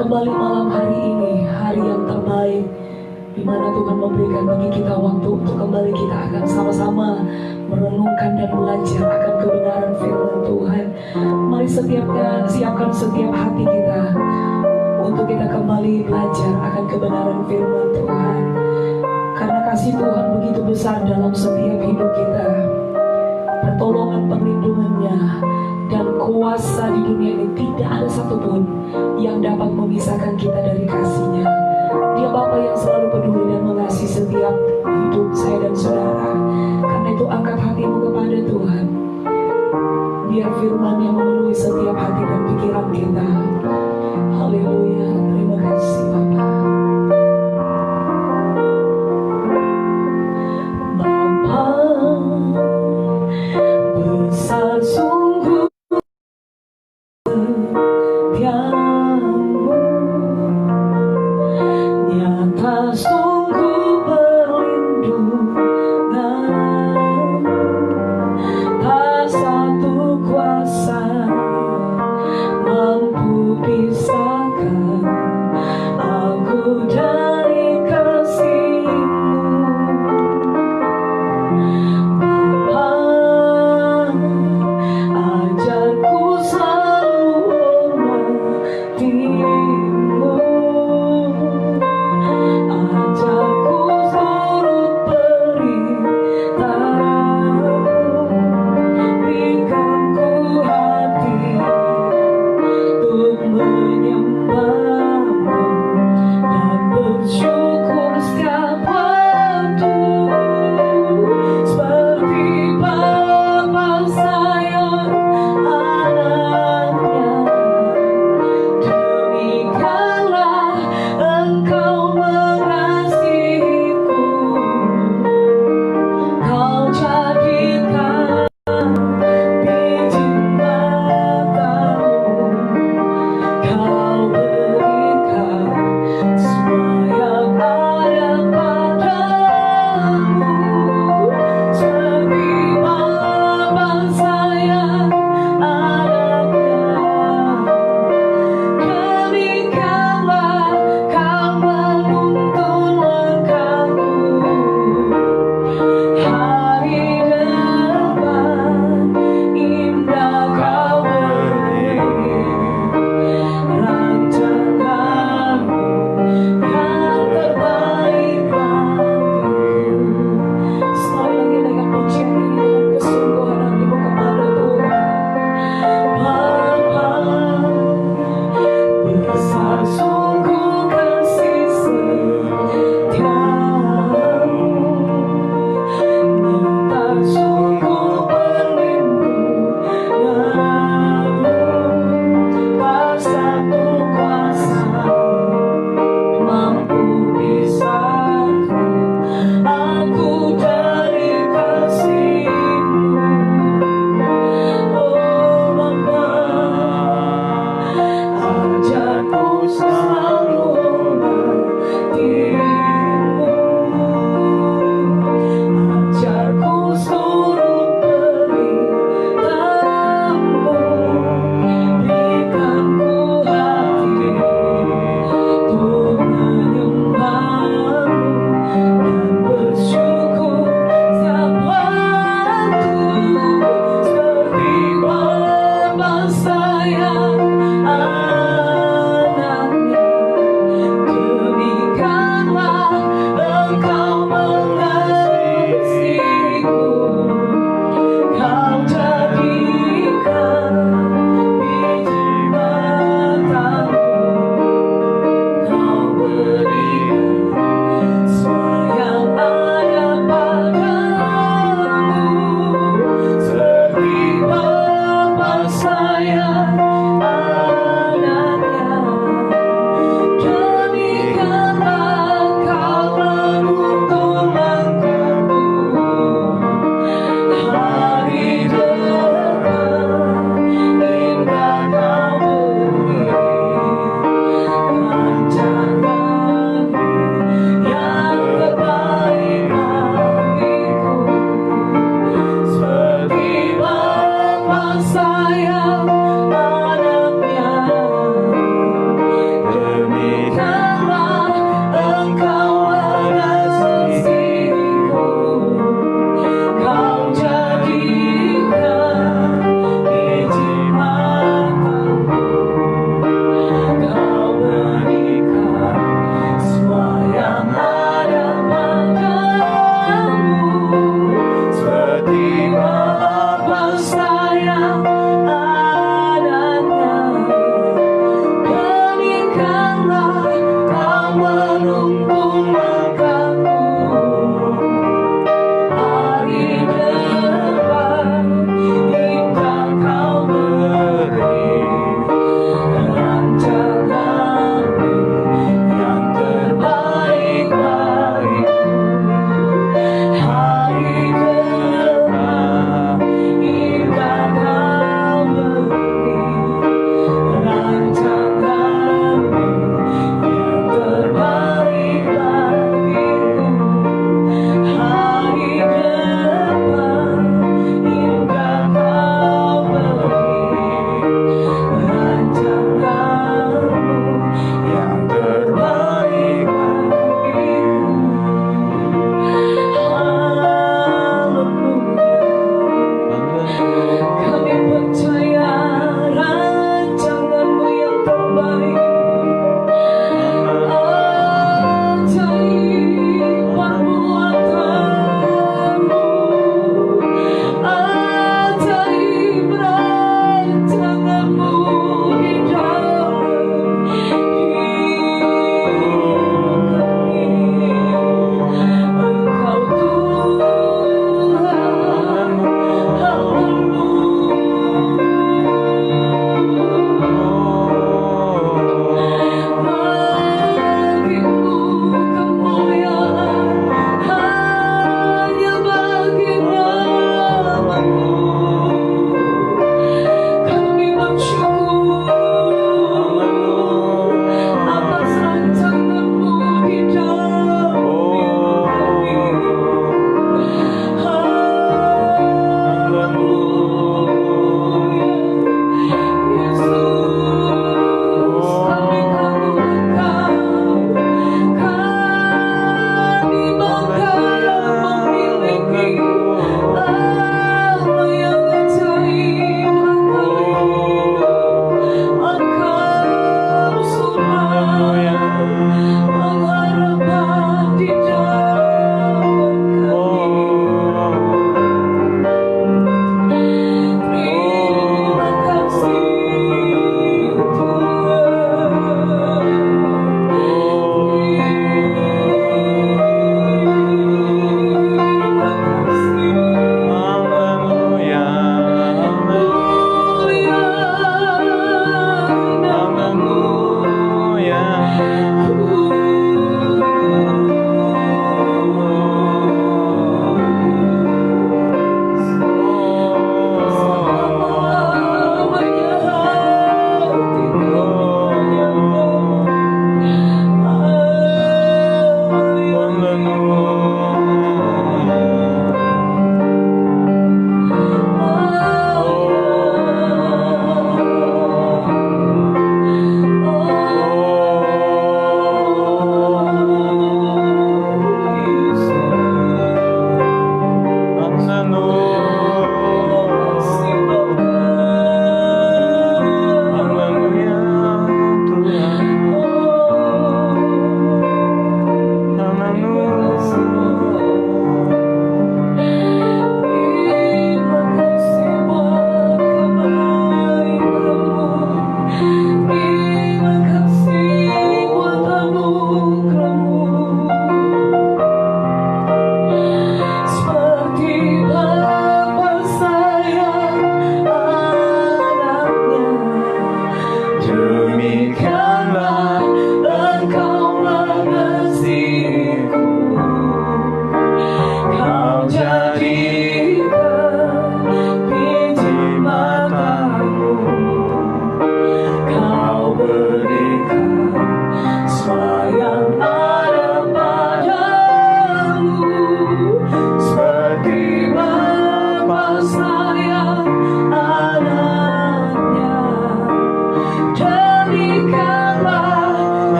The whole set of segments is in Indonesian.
Kembali malam hari ini, hari yang terbaik, di mana Tuhan memberikan bagi kita waktu untuk kembali kita akan sama-sama merenungkan dan belajar akan kebenaran firman Tuhan. Mari siapkan setiap hati kita untuk kita kembali belajar akan kebenaran firman Tuhan. Karena kasih Tuhan begitu besar dalam setiap hidup kita. Pertolongan perlindungannya dan kuasa di dunia ini tidak ada satupun yang dapat memisahkan kita dari kasih-Nya. Dia Bapa yang selalu peduli dan mengasihi setiap hidup saya dan saudara. Karena itu angkat hatimu kepada Tuhan. Biar firman-Nya memenuhi setiap hati dan pikiran kita. Haleluya, terima kasih Bapa. Bapa besar sungguh setiamu, nyata sungguh perlindunganmu, tak satu kuasa mampu pisahkan aku dari kasih-Mu. Bapa, ajarku selalu hormati-Mu, ajarku turut perintah-Mu, berikan ku hati untuk menyembah-Mu dan bersyukur setiap waktu.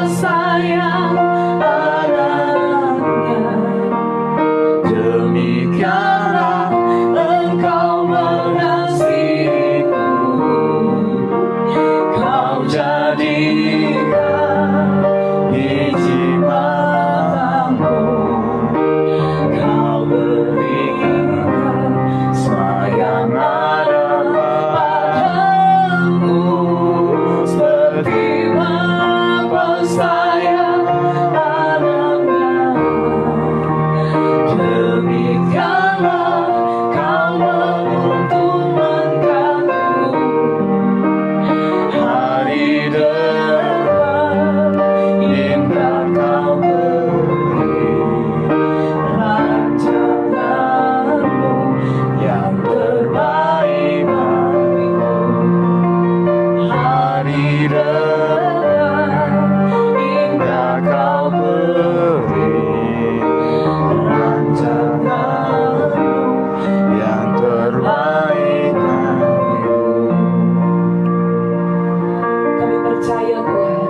sayang anaknya. Demikianlah Engkau mengasihiku, Kau jadikan biji matamu, Kau berikan sayang ada padamu, seperti bapa sayang anaknya. Demikianlah Kau menguntungkanku, hari depan indah Kau beri rancanganmu yang terbaik bagiku. Hari depan indah Kau beri rancanganmu yang terbaik bagiku. Kami percaya Tuhan,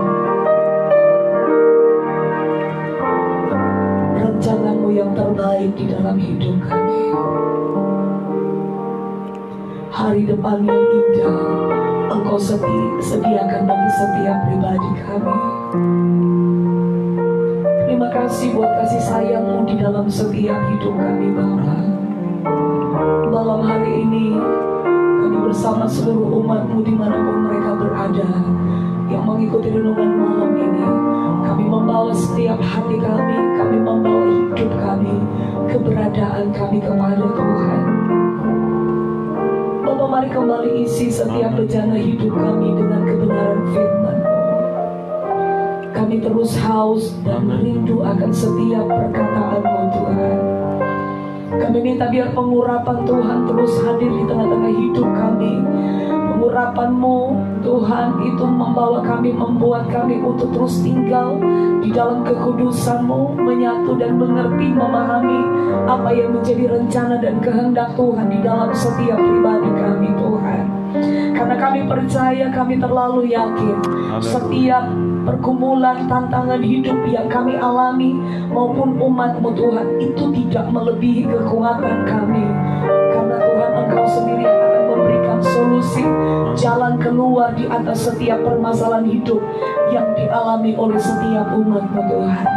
rancangan-Mu yang terbaik di dalam hidup kami. Hari depan yang indah Engkau sediakan bagi setiap pribadi kami. Terima kasih buat kasih sayang-Mu di dalam setiap hidup kami Bapa. Malam hari ini kami bersama seluruh umat-Mu dimanapun mereka berada yang mengikuti renungan malam ini. Kami membawa setiap hati kami membawa hidup kami, keberadaan kami kepada Tuhan. Bapa, mari kembali isi setiap bejana hidup kami dengan kebenaran firman-Mu. Kami terus haus dan rindu akan setiap perkataan-Mu Tuhan. Kami minta biar pengurapan Tuhan terus hadir di tengah-tengah hidup kami. Pengurapan-Mu Tuhan itu membawa kami, membuat kami untuk terus tinggal di dalam kekudusan-Mu, menyatu dan mengerti, memahami apa yang menjadi rencana dan kehendak Tuhan di dalam setiap pribadi kami Tuhan. Karena kami percaya, kami terlalu yakin setiap pergumulan, tantangan hidup yang kami alami maupun umat-Mu Tuhan itu tidak melebihi kekuatan kami. Karena Tuhan Engkau sendiri yang akan memberikan solusi, jalan keluar di atas setiap permasalahan hidup yang dialami oleh setiap umat-Mu Tuhan.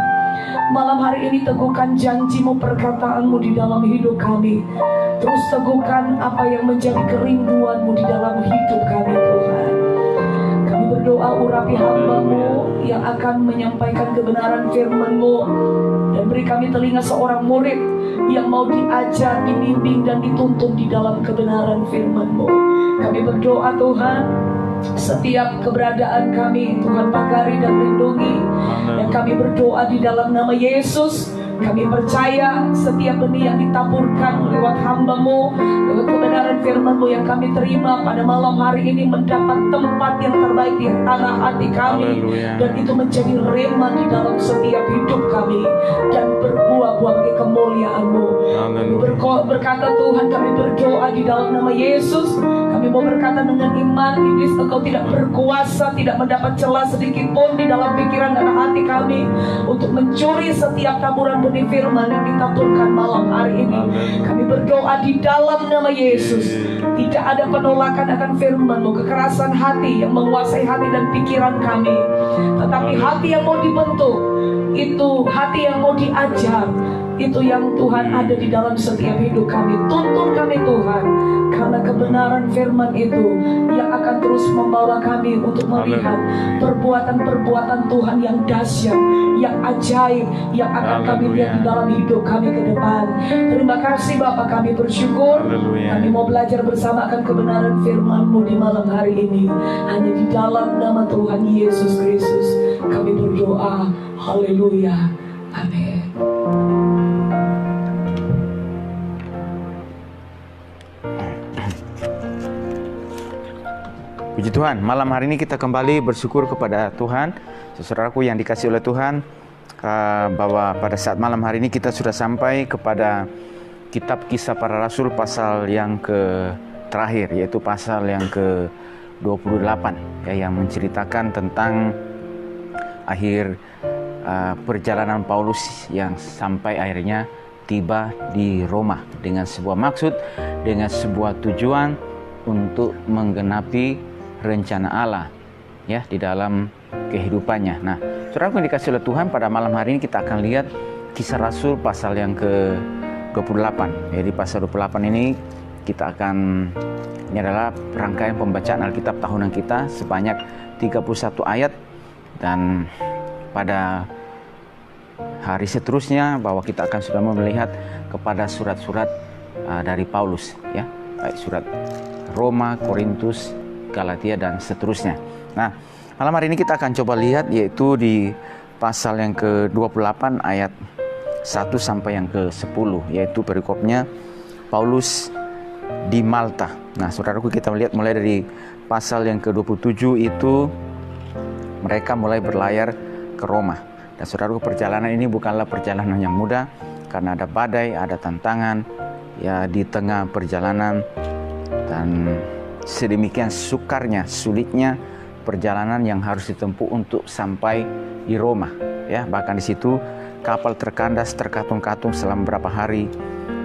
Malam hari ini teguhkan janji-Mu, perkataan-Mu di dalam hidup kami. Terus teguhkan apa yang menjadi kerinduan-Mu di dalam hidup kami Tuhan. Kami berdoa urapi hamba-Mu yang akan menyampaikan kebenaran firman-Mu, dan beri kami telinga seorang murid yang mau diajar, dibimbing dan dituntun di dalam kebenaran firman-Mu. Kami berdoa Tuhan, setiap keberadaan kami Tuhan pagari dan lindungi. Dan kami berdoa di dalam nama Yesus. Kami percaya setiap benih yang ditaburkan lewat hamba-Mu, lewat kebenaran firman-Mu yang kami terima pada malam hari ini mendapat tempat yang terbaik di tanah hati kami. Dan itu menjadi rema di dalam setiap hidup kami dan berbuah-buah bagi kemuliaan-Mu. Berkata Tuhan, kami berdoa di dalam nama Yesus. Kami mau berkata dengan iman, iblis Engkau tidak berkuasa, tidak mendapat celah sedikit pun di dalam pikiran dan hati kami untuk mencuri setiap taburan benih firman yang ditaburkan malam hari ini. Kami berdoa di dalam nama Yesus, tidak ada penolakan akan firman-Mu, kekerasan hati yang menguasai hati dan pikiran kami, tetapi hati yang mau dibentuk, itu hati yang mau diajar, itu yang Tuhan ada di dalam setiap hidup kami. Tuntun kami Tuhan, karena kebenaran firman itu yang akan terus membawa kami untuk melihat perbuatan-perbuatan Tuhan yang dahsyat, yang ajaib, yang akan kami lihat di dalam hidup kami ke depan. Terima kasih Bapa, kami bersyukur. Kami mau belajar bersama akan kebenaran firman-Mu di malam hari ini. Hanya di dalam nama Tuhan Yesus Kristus kami berdoa. Haleluya. Amin. Puji Tuhan, malam hari ini kita kembali bersyukur kepada Tuhan. Saudaraku yang dikasihi oleh Tuhan, bahwa pada saat malam hari ini kita sudah sampai kepada kitab Kisah Para Rasul pasal yang terakhir, yaitu pasal yang ke-28 ya, yang menceritakan tentang akhir perjalanan Paulus yang sampai akhirnya tiba di Roma dengan sebuah maksud, dengan sebuah tujuan untuk menggenapi rencana Allah ya di dalam kehidupannya. Nah, saudara yang dikasihi oleh Tuhan, pada malam hari ini kita akan lihat Kisah Rasul pasal yang ke-28. Jadi pasal 28 ini kita akan, ini adalah rangkaian pembacaan Alkitab tahunan kita sebanyak 31 ayat, dan pada hari seterusnya bahwa kita akan sudah melihat kepada surat-surat dari Paulus ya, baik surat Roma, Korintus, Galatia dan seterusnya. Nah, malam hari ini kita akan coba lihat yaitu di pasal yang ke-28 ayat 1 sampai yang ke-10, yaitu perikopnya Paulus di Malta. Nah, saudaraku, kita melihat mulai dari pasal yang ke-27 itu mereka mulai berlayar ke Roma. Dan saudaraku, perjalanan ini bukanlah perjalanan yang mudah karena ada badai, ada tantangan ya di tengah perjalanan, dan sedemikian sukarnya, sulitnya perjalanan yang harus ditempuh untuk sampai di Roma ya. Bahkan di situ kapal terkandas, terkatung-katung selama beberapa hari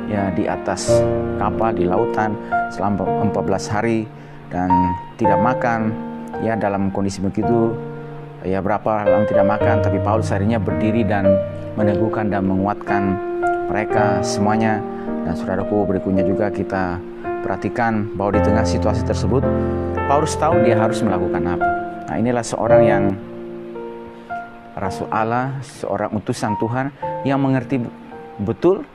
ya di atas kapal di lautan selama 14 hari dan tidak makan ya. Dalam kondisi begitu ya, berapa lama tidak makan, tapi Paulus akhirnya berdiri dan meneguhkan dan menguatkan mereka semuanya. Dan saudaraku, berikutnya juga kita perhatikan bahwa di tengah situasi tersebut Paulus tahu dia harus melakukan apa. Nah, inilah seorang yang Rasul Allah, seorang utusan Tuhan yang mengerti betul,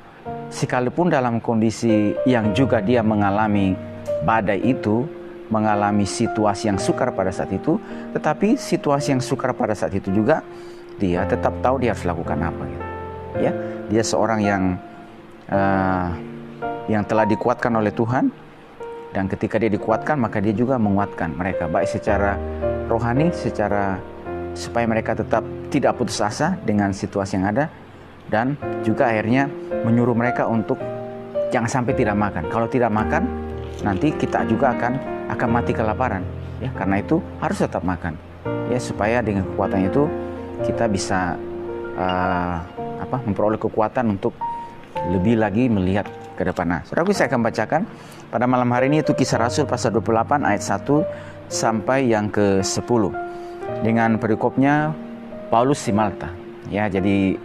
sekalipun dalam kondisi yang juga dia mengalami badai itu, mengalami situasi yang sukar pada saat itu, tetapi situasi yang sukar pada saat itu juga dia tetap tahu dia harus lakukan apa gitu. Ya, dia seorang yang telah dikuatkan oleh Tuhan, dan ketika dia dikuatkan maka dia juga menguatkan mereka baik secara rohani, secara supaya mereka tetap tidak putus asa dengan situasi yang ada, dan juga akhirnya menyuruh mereka untuk jangan sampai tidak makan. Kalau tidak makan, nanti kita juga akan mati kelaparan ya. Karena itu harus tetap makan ya, supaya dengan kekuatan itu kita bisa memperoleh kekuatan untuk lebih lagi melihat ke depan. Nah, saudaraku, saya akan bacakan pada malam hari ini itu Kisah Rasul pasal 28 ayat 1 sampai yang ke-10 dengan perikopnya Paulus di Malta ya. Jadi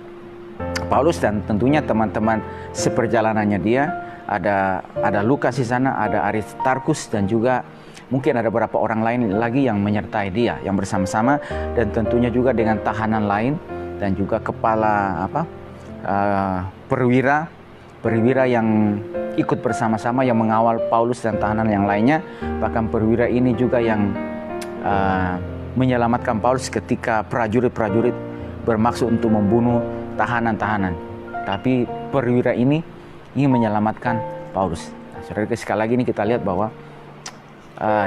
Paulus dan tentunya teman-teman seperjalanannya dia, ada Lukas di sana, ada Aristarkus, dan juga mungkin ada beberapa orang lain lagi yang menyertai dia, yang bersama-sama, dan tentunya juga dengan tahanan lain dan juga kepala perwira yang ikut bersama-sama yang mengawal Paulus dan tahanan yang lainnya. Bahkan perwira ini juga yang menyelamatkan Paulus ketika prajurit-prajurit bermaksud untuk membunuh tahanan-tahanan, tapi perwira ini ingin menyelamatkan Paulus. Nah, saudara, sekali lagi ini kita lihat bahwa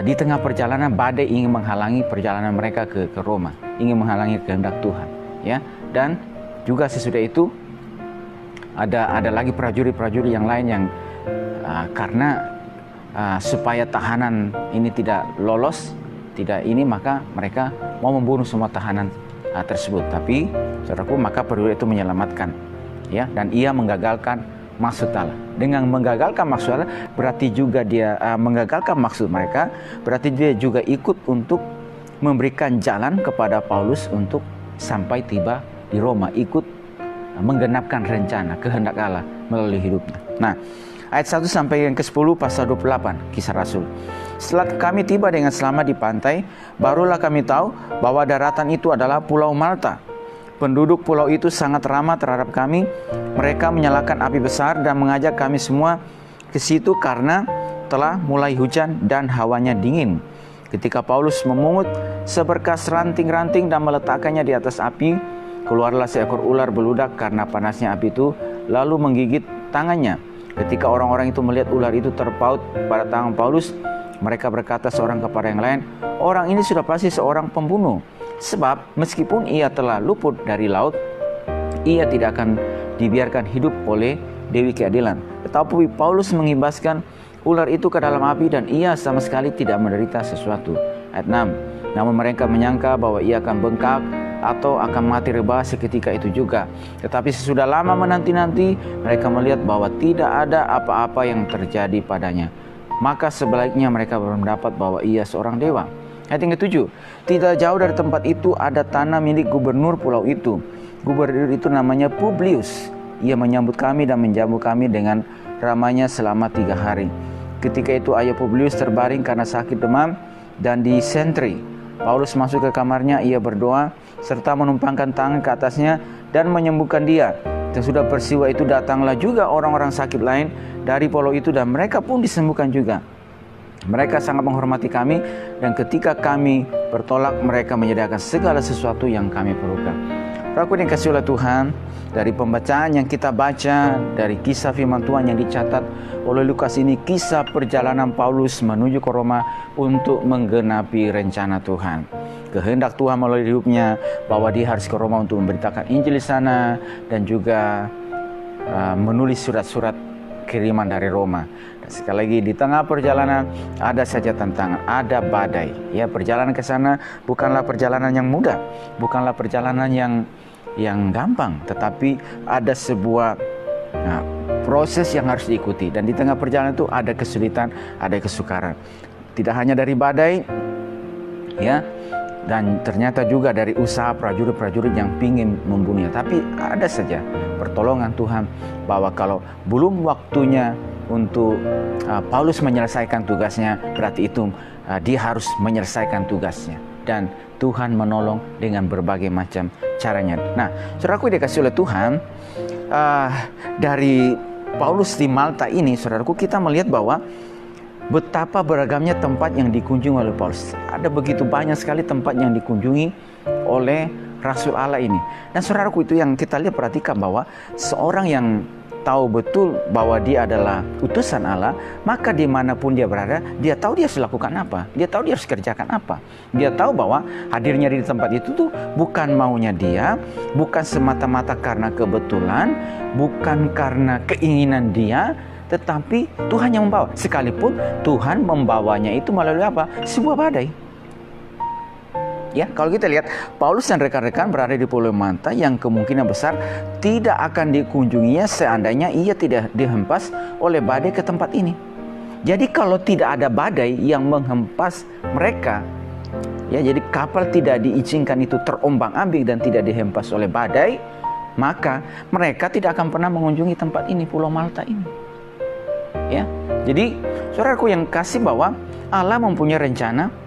di tengah perjalanan badai ingin menghalangi perjalanan mereka ke Roma, ingin menghalangi kehendak Tuhan ya. Dan juga sesudah itu ada lagi prajurit-prajurit yang lain yang karena supaya tahanan ini tidak lolos, maka mereka mau membunuh semua tahanan tersebut. Tapi saudaraku, maka perwira itu menyelamatkan ya, dan ia menggagalkan maksud Allah. Dengan menggagalkan maksud Allah berarti juga dia menggagalkan maksud mereka, berarti dia juga ikut untuk memberikan jalan kepada Paulus untuk sampai tiba di Roma, ikut menggenapkan rencana kehendak Allah melalui hidupnya. Nah, ayat 1 sampai yang ke-10 pasal 28 Kisah Rasul. Setelah kami tiba dengan selamat di pantai, barulah kami tahu bahwa daratan itu adalah Pulau Malta. Penduduk pulau itu sangat ramah terhadap kami. Mereka menyalakan api besar dan mengajak kami semua ke situ karena telah mulai hujan dan hawanya dingin. Ketika Paulus memungut seberkas ranting-ranting dan meletakkannya di atas api, keluarlah seekor ular beludak karena panasnya api itu, lalu menggigit tangannya. Ketika orang-orang itu melihat ular itu terpaut pada tangan Paulus, mereka berkata seorang kepada yang lain, "Orang ini sudah pasti seorang pembunuh. Sebab meskipun ia telah luput dari laut, ia tidak akan dibiarkan hidup oleh Dewi Keadilan." Tetapi Paulus mengimbaskan ular itu ke dalam api dan ia sama sekali tidak menderita sesuatu. Ayat 6. Namun mereka menyangka bahwa ia akan bengkak atau akan mati rebah seketika itu juga. Tetapi sesudah lama menanti-nanti, mereka melihat bahwa tidak ada apa-apa yang terjadi padanya. Maka sebaliknya mereka berpendapat bahwa ia seorang dewa. Ayat yang ke-7, tidak jauh dari tempat itu ada tanah milik gubernur pulau itu. Gubernur itu namanya Publius. Ia menyambut kami dan menjamu kami dengan ramainya selama 3 hari. Ketika itu ayah Publius terbaring karena sakit demam dan disentri. Paulus masuk ke kamarnya, ia berdoa serta menumpangkan tangan ke atasnya dan menyembuhkan dia. Sesudah peristiwa itu datanglah juga orang-orang sakit lain dari pulau itu dan mereka pun disembuhkan juga. Mereka sangat menghormati kami dan ketika kami bertolak mereka menyediakan segala sesuatu yang kami perlukan. Aku dikasih oleh Tuhan, dari pembacaan yang kita baca, dari kisah firman Tuhan yang dicatat oleh Lukas ini, kisah perjalanan Paulus menuju ke Roma untuk menggenapi rencana Tuhan. Kehendak Tuhan melalui hidupnya bahwa dia harus ke Roma untuk memberitakan Injil di sana dan juga menulis surat-surat kiriman dari Roma. Dan sekali lagi di tengah perjalanan ada saja tantangan, ada badai. Ya, perjalanan ke sana bukanlah perjalanan yang mudah, bukanlah perjalanan yang gampang, tetapi ada sebuah proses yang harus diikuti. Dan di tengah perjalanan itu ada kesulitan, ada kesukaran. Tidak hanya dari badai, ya, dan ternyata juga dari usaha prajurit-prajurit yang ingin membunuhnya. Tapi ada saja pertolongan Tuhan bahwa kalau belum waktunya untuk Paulus menyelesaikan tugasnya, berarti itu dia harus menyelesaikan tugasnya. Dan Tuhan menolong dengan berbagai macam caranya. Nah, saudaraku dikasih oleh Tuhan, dari Paulus di Malta ini, saudaraku, kita melihat bahwa betapa beragamnya tempat yang dikunjungi oleh Paulus. Ada begitu banyak sekali tempat yang dikunjungi oleh Rasul Allah ini. Dan saudaraku, itu yang kita lihat, perhatikan bahwa seorang yang tahu betul bahwa dia adalah utusan Allah, maka dimanapun dia berada, dia tahu dia harus lakukan apa, dia tahu dia harus kerjakan apa. Dia tahu bahwa hadirnya di tempat itu tuh bukan maunya dia, bukan semata-mata karena kebetulan, bukan karena keinginan dia, tetapi Tuhan yang membawa. Sekalipun Tuhan membawanya itu melalui apa? Sebuah badai. Ya, kalau kita lihat Paulus dan rekan-rekan berada di Pulau Malta yang kemungkinan besar tidak akan dikunjunginya seandainya ia tidak dihempas oleh badai ke tempat ini. Jadi kalau tidak ada badai yang menghempas mereka, ya, jadi kapal tidak diizinkan itu terombang-ambing dan tidak dihempas oleh badai, maka mereka tidak akan pernah mengunjungi tempat ini, Pulau Malta ini. Ya, jadi saudaraku yang kasih, bahwa Allah mempunyai rencana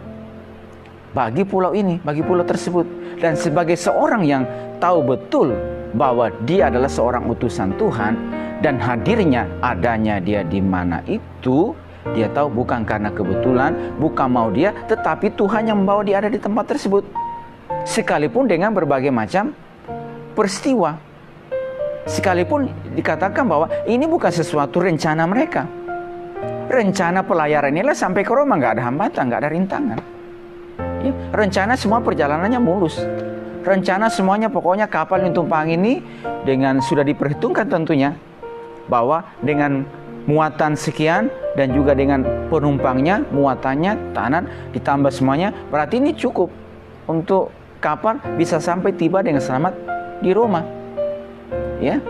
bagi pulau ini, bagi pulau tersebut. Dan sebagai seorang yang tahu betul bahwa dia adalah seorang utusan Tuhan dan hadirnya adanya dia di mana itu, dia tahu bukan karena kebetulan, bukan mau dia, tetapi Tuhan yang membawa dia ada di tempat tersebut. Sekalipun dengan berbagai macam peristiwa. Sekalipun dikatakan bahwa ini bukan sesuatu rencana mereka. Rencana pelayaran inilah sampai ke Roma, nggak ada hambatan, nggak ada rintangan. Ya, rencana semua perjalanannya mulus. Rencana semuanya pokoknya kapal yang tumpang ini dengan sudah diperhitungkan tentunya bahwa dengan muatan sekian dan juga dengan penumpangnya, muatannya, tahanan ditambah semuanya, berarti ini cukup untuk kapal bisa sampai tiba dengan selamat di Roma. Ya,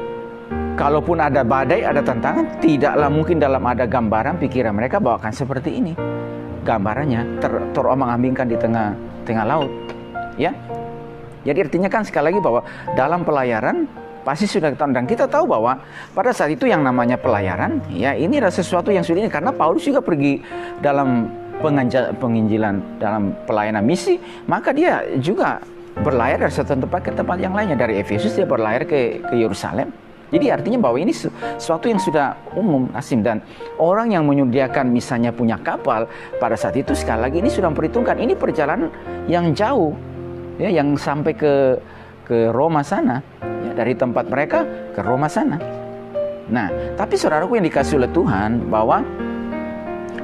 kalaupun ada badai, ada tantangan, tidaklah mungkin dalam ada gambaran pikiran mereka bahwa akan seperti ini. Gambarannya terombang-ambingkan di tengah laut, ya. Jadi artinya kan sekali lagi bahwa dalam pelayaran pasti sudah ketahuan, dan kita tahu bahwa pada saat itu yang namanya pelayaran, ya, ini adalah sesuatu yang sudah ini, karena Paulus juga pergi dalam penginjilan, dalam pelayanan misi, maka dia juga berlayar dari satu tempat ke tempat yang lainnya. Dari Efesus dia berlayar ke Yerusalem. Jadi artinya bahwa ini sesuatu yang sudah umum, asim, dan orang yang menyediakan misalnya punya kapal pada saat itu, sekali lagi ini sudah memperhitungkan ini perjalanan yang jauh, ya, yang sampai ke Roma sana, ya, dari tempat mereka ke Roma sana. Nah, tapi saudaraku yang dikasih oleh Tuhan, bahwa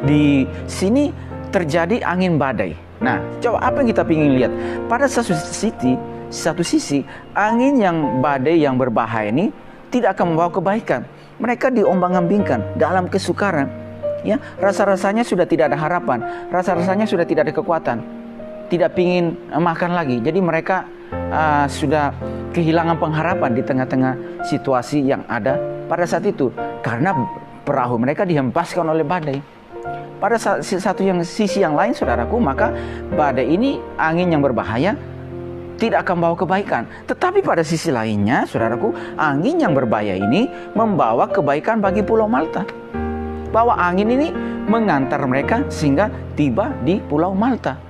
di sini terjadi angin badai. Nah, coba apa yang kita ingin lihat? Pada satu sisi angin yang badai yang berbahaya ini tidak akan membawa kebaikan. Mereka diombang-ambingkan dalam kesukaran. Ya, rasa-rasanya sudah tidak ada harapan, rasa-rasanya sudah tidak ada kekuatan, tidak pingin makan lagi. Jadi mereka sudah kehilangan pengharapan di tengah-tengah situasi yang ada pada saat itu, karena perahu mereka dihempaskan oleh badai. Pada sisi yang lain, saudaraku, maka badai ini angin yang berbahaya, tidak akan membawa kebaikan. Tetapi pada sisi lainnya, saudaraku, angin yang berbahaya ini membawa kebaikan bagi Pulau Malta. Bahwa angin ini mengantar mereka sehingga tiba di Pulau Malta.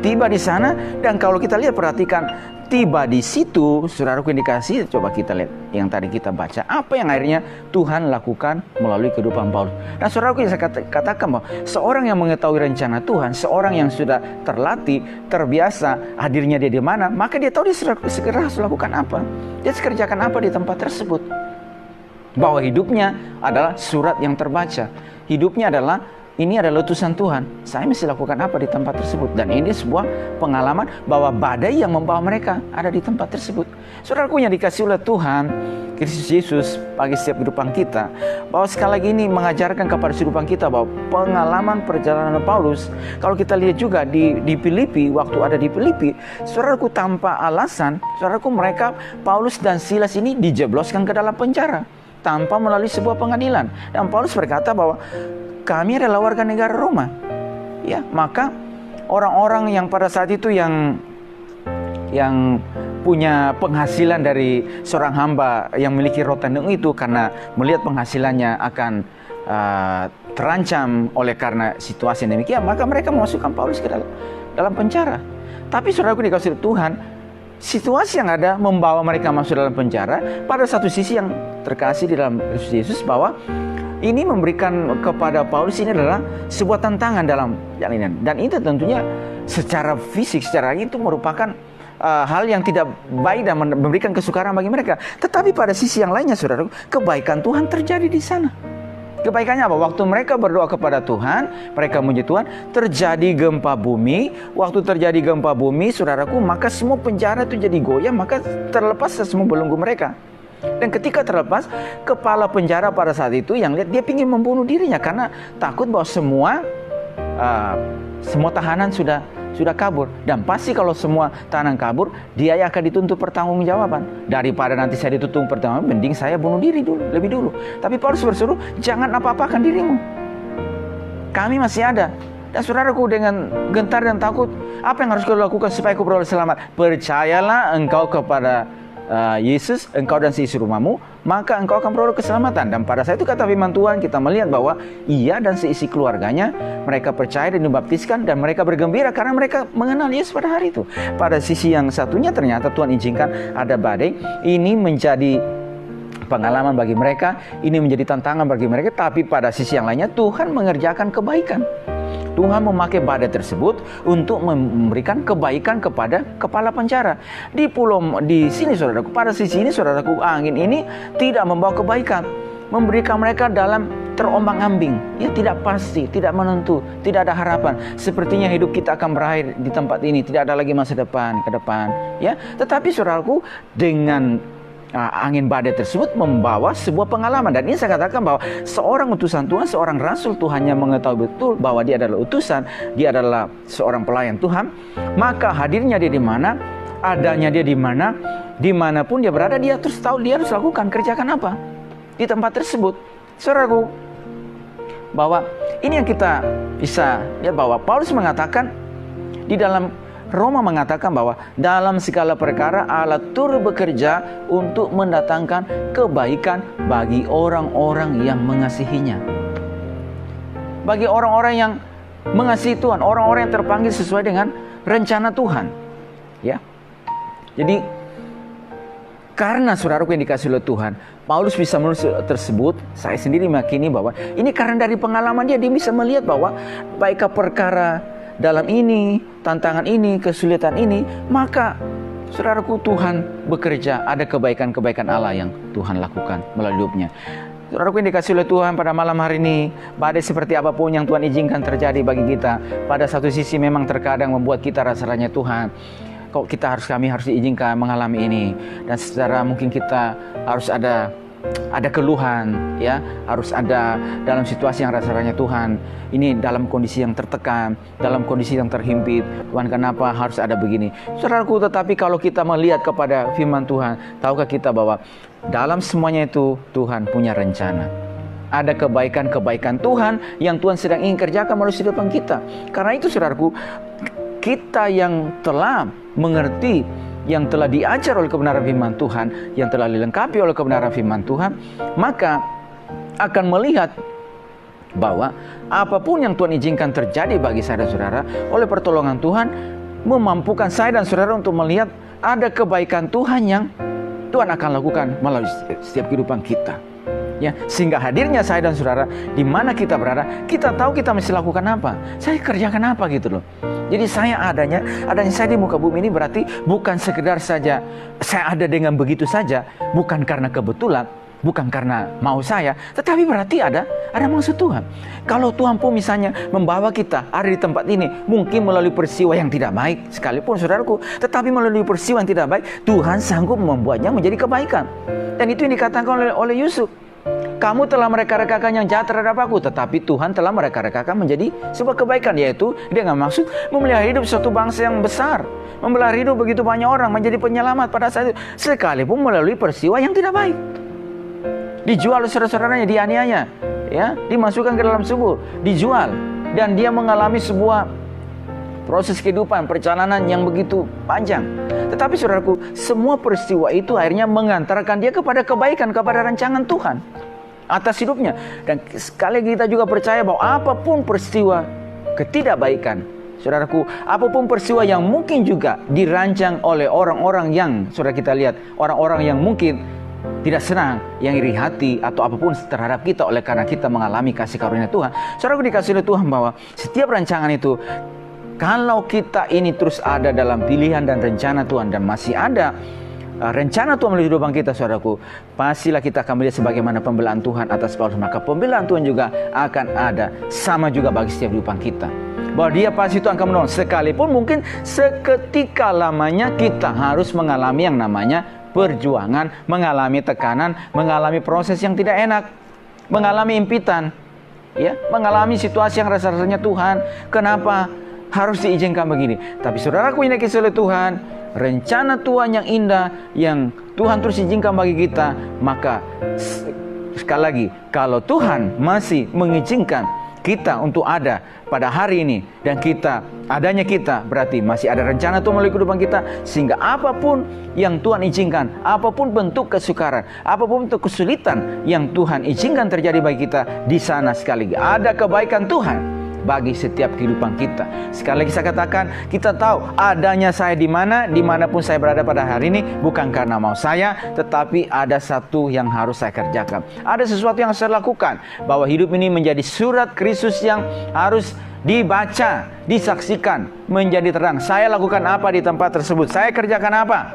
Tiba di sana, dan kalau kita lihat, perhatikan, tiba di situ, saudaraku, indikasi, coba kita lihat yang tadi kita baca, apa yang akhirnya Tuhan lakukan melalui kehidupan Paulus. Dan saudaraku, yang saya katakan bahwa seorang yang mengetahui rencana Tuhan, seorang yang sudah terlatih, terbiasa hadirnya dia di mana, maka dia tahu dia segera harus lakukan apa, dia harus kerjakan apa di tempat tersebut. Bahwa hidupnya adalah surat yang terbaca, hidupnya adalah ini adalah utusan Tuhan. Saya mesti lakukan apa di tempat tersebut. Dan ini sebuah pengalaman bahwa badai yang membawa mereka ada di tempat tersebut. Saudaraku yang dikasih oleh Tuhan, Kristus Yesus, bagi setiap kehidupan kita, bahwa sekali lagi ini mengajarkan kepada kehidupan kita bahwa pengalaman perjalanan Paulus, kalau kita lihat juga di Filipi, waktu ada di Filipi, saudaraku, tanpa alasan, saudaraku, mereka, Paulus dan Silas ini dijebloskan ke dalam penjara tanpa melalui sebuah pengadilan. Dan Paulus berkata bahwa kami adalah warga negara Roma. Ya, maka orang-orang yang pada saat itu yang punya penghasilan dari seorang hamba yang memiliki rotendeng itu, karena melihat penghasilannya akan terancam oleh karena situasi yang demikian, maka mereka memasukkan Paulus ke dalam penjara. Tapi saudaraku dikasih Tuhan, situasi yang ada membawa mereka masuk dalam penjara. Pada satu sisi yang terkasih di dalam Kristus Yesus, bahwa ini memberikan kepada Paulus ini adalah sebuah tantangan dalam jalinan. Dan itu tentunya secara fisik, secara itu merupakan hal yang tidak baik dan memberikan kesukaran bagi mereka. Tetapi pada sisi yang lainnya, saudara, kebaikan Tuhan terjadi di sana. Kebaikannya apa? Waktu mereka berdoa kepada Tuhan, mereka memuji Tuhan, terjadi gempa bumi. Waktu terjadi gempa bumi, saudaraku, maka semua penjara itu jadi goyah, maka terlepas semua belenggu mereka. Dan ketika terlepas, kepala penjara pada saat itu yang lihat, dia ingin membunuh dirinya karena takut bahwa semua tahanan sudah kabur. Dan pasti kalau semua tahanan kabur, dia akan dituntut pertanggungjawaban. Daripada nanti saya dituntut pertanggungjawaban, mending saya bunuh diri lebih dulu. Tapi Paulus berseru, jangan apa-apakan dirimu, kami masih ada. Dan saudaraku, dengan gentar dan takut, apa yang harus kau lakukan supaya kau beroleh selamat? Percayalah engkau kepada Yesus, engkau dan seisi rumahmu, maka engkau akan beroleh keselamatan. Dan pada saat itu kata firman Tuhan, kita melihat bahwa ia dan seisi keluarganya, mereka percaya dan dibaptiskan, dan mereka bergembira karena mereka mengenal Yesus pada hari itu. Pada sisi yang satunya, ternyata Tuhan izinkan ada badai. Ini menjadi pengalaman bagi mereka, ini menjadi tantangan bagi mereka. Tapi pada sisi yang lainnya, Tuhan mengerjakan kebaikan. Tuhan memakai badai tersebut untuk memberikan kebaikan kepada kepala penjara. Di sini, saudaraku, pada sisi ini, saudaraku, angin ini tidak membawa kebaikan, memberikan mereka dalam terombang-ambing, ya, tidak pasti, tidak menentu, tidak ada harapan. Sepertinya hidup kita akan berakhir di tempat ini, tidak ada lagi masa depan ke depan, ya. Tetapi saudaraku, dengan angin badai tersebut membawa sebuah pengalaman. Dan ini saya katakan bahwa seorang utusan Tuhan, seorang rasul Tuhan yang mengetahui betul bahwa dia adalah utusan, dia adalah seorang pelayan Tuhan, maka hadirnya dia di mana, adanya dia di mana, dimanapun dia berada, dia terus tahu dia harus lakukan, kerjakan apa di tempat tersebut. Saudaraku, bahwa ini yang kita bisa lihat, bahwa Paulus mengatakan di dalam Roma, mengatakan bahwa dalam segala perkara Allah turut bekerja untuk mendatangkan kebaikan bagi orang-orang yang mengasihinya. Bagi orang-orang yang mengasihi Tuhan, orang-orang yang terpanggil sesuai dengan rencana Tuhan. Ya. Jadi karena saudaraku yang dikasih oleh Tuhan, Paulus bisa menulis tersebut. Saya sendiri meyakini bahwa ini karena dari pengalaman dia bisa melihat bahwa baiklah perkara dalam ini, tantangan ini, kesulitan ini, maka saudaraku, Tuhan bekerja, ada kebaikan-kebaikan Allah yang Tuhan lakukan melalui hidupnya. Saudaraku yang dikasih oleh Tuhan, pada malam hari ini, badai seperti apapun yang Tuhan izinkan terjadi bagi kita, pada satu sisi memang terkadang membuat kita rasanya Tuhan, kok kami harus diizinkan mengalami ini. Dan secara mungkin kita harus ada ada keluhan, ya, harus ada dalam situasi yang rasanya Tuhan, ini dalam kondisi yang tertekan, dalam kondisi yang terhimpit, Tuhan kenapa harus ada begini? Saudaraku, tetapi kalau kita melihat kepada firman Tuhan, tahukah kita bahwa dalam semuanya itu Tuhan punya rencana. Ada kebaikan-kebaikan Tuhan yang Tuhan sedang ingin kerjakan melalui kehidupan kita. Karena itu saudaraku, kita yang telah mengerti, yang telah diajar oleh kebenaran firman Tuhan, yang telah dilengkapi oleh kebenaran firman Tuhan, maka akan melihat bahwa apapun yang Tuhan izinkan terjadi bagi saya dan saudara oleh pertolongan Tuhan, memampukan saya dan saudara untuk melihat ada kebaikan Tuhan yang Tuhan akan lakukan melalui setiap kehidupan kita. Ya, sehingga hadirnya saya dan saudara di mana kita berada, kita tahu kita mesti lakukan apa, saya kerjakan apa gitu loh. Jadi saya adanya saya di muka bumi ini berarti bukan sekedar saja saya ada dengan begitu saja, bukan karena kebetulan, bukan karena mau saya, tetapi berarti ada maksud Tuhan. Kalau Tuhan pun misalnya membawa kita ada di tempat ini, mungkin melalui peristiwa yang tidak baik sekalipun saudaraku, tetapi melalui peristiwa yang tidak baik, Tuhan sanggup membuatnya menjadi kebaikan. Dan itu yang dikatakan oleh Yusuf. Kamu telah mereka-rekakan yang jahat terhadap aku, tetapi Tuhan telah mereka-rekakan menjadi sebuah kebaikan, yaitu dengan maksud memelihara hidup suatu bangsa yang besar, memelihara hidup begitu banyak orang, menjadi penyelamat pada saat itu, sekalipun melalui peristiwa yang tidak baik. Dijual oleh saudara-saudaranya, dianiaya, ya, dimasukkan ke dalam subur, dijual, dan dia mengalami sebuah proses kehidupan, perjalanan yang begitu panjang. Tetapi saudaraku, semua peristiwa itu akhirnya mengantarkan dia kepada kebaikan, kepada rancangan Tuhan atas hidupnya. Dan sekali lagi kita juga percaya bahwa apapun peristiwa ketidakbaikan, saudaraku, apapun peristiwa yang mungkin juga dirancang oleh orang-orang yang saudara kita lihat, orang-orang yang mungkin tidak senang, yang iri hati atau apapun terhadap kita oleh karena kita mengalami kasih karunia Tuhan. Saudaraku dikasih oleh Tuhan bahwa setiap rancangan itu, kalau kita ini terus ada dalam pilihan dan rencana Tuhan, dan masih ada rencana Tuhan melalui kehidupan kita, saudaraku, pastilah kita akan melihat sebagaimana pembelaan Tuhan atas Paulus. Maka pembelaan Tuhan juga akan ada, sama juga bagi setiap kehidupan kita, bahwa dia pasti itu akan menolong. Sekalipun mungkin seketika lamanya kita harus mengalami yang namanya perjuangan, mengalami tekanan, mengalami proses yang tidak enak, mengalami impitan, ya, mengalami situasi yang rasanya Tuhan, kenapa harus diizinkan begini? Tapi saudaraku ini kisah oleh Tuhan, rencana Tuhan yang indah, yang Tuhan terus izinkan bagi kita. Maka sekali lagi, kalau Tuhan masih mengizinkan kita untuk ada pada hari ini, dan adanya kita, berarti masih ada rencana Tuhan melalui kehidupan kita. Sehingga apapun yang Tuhan izinkan, apapun bentuk kesukaran, apapun bentuk kesulitan yang Tuhan izinkan terjadi bagi kita, di sana sekali lagi ada kebaikan Tuhan bagi setiap kehidupan kita. Sekali lagi saya katakan, kita tahu adanya saya dimanapun saya berada pada hari ini, bukan karena mau saya, tetapi ada satu yang harus saya kerjakan. Ada sesuatu yang saya lakukan, bahwa hidup ini menjadi surat Kristus yang harus dibaca, disaksikan, menjadi terang. Saya lakukan apa di tempat tersebut? Saya kerjakan apa?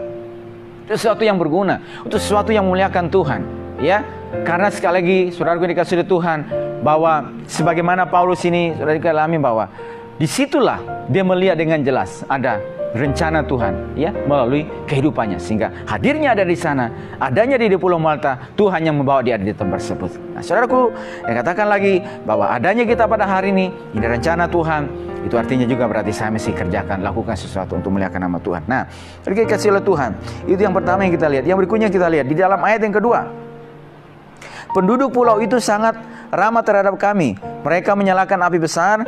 Itu sesuatu yang berguna, itu sesuatu yang memuliakan Tuhan, ya. Karena sekali lagi, saudaraku dikasih oleh Tuhan, bahwa sebagaimana Paulus ini sudah dialami, bahwa disitulah dia melihat dengan jelas ada rencana Tuhan, ya, melalui kehidupannya, sehingga hadirnya ada di sana, adanya di Pulau Malta, Tuhan yang membawa dia di tempat tersebut. Nah, saudaraku, yang katakan lagi bahwa adanya kita pada hari ini rencana Tuhan, itu artinya juga berarti saya mesti kerjakan, lakukan sesuatu untuk memuliakan nama Tuhan. Nah, dikasih oleh Tuhan, itu yang pertama yang kita lihat. Yang berikutnya kita lihat di dalam ayat yang kedua, penduduk pulau itu sangat ramah terhadap kami. Mereka menyalakan api besar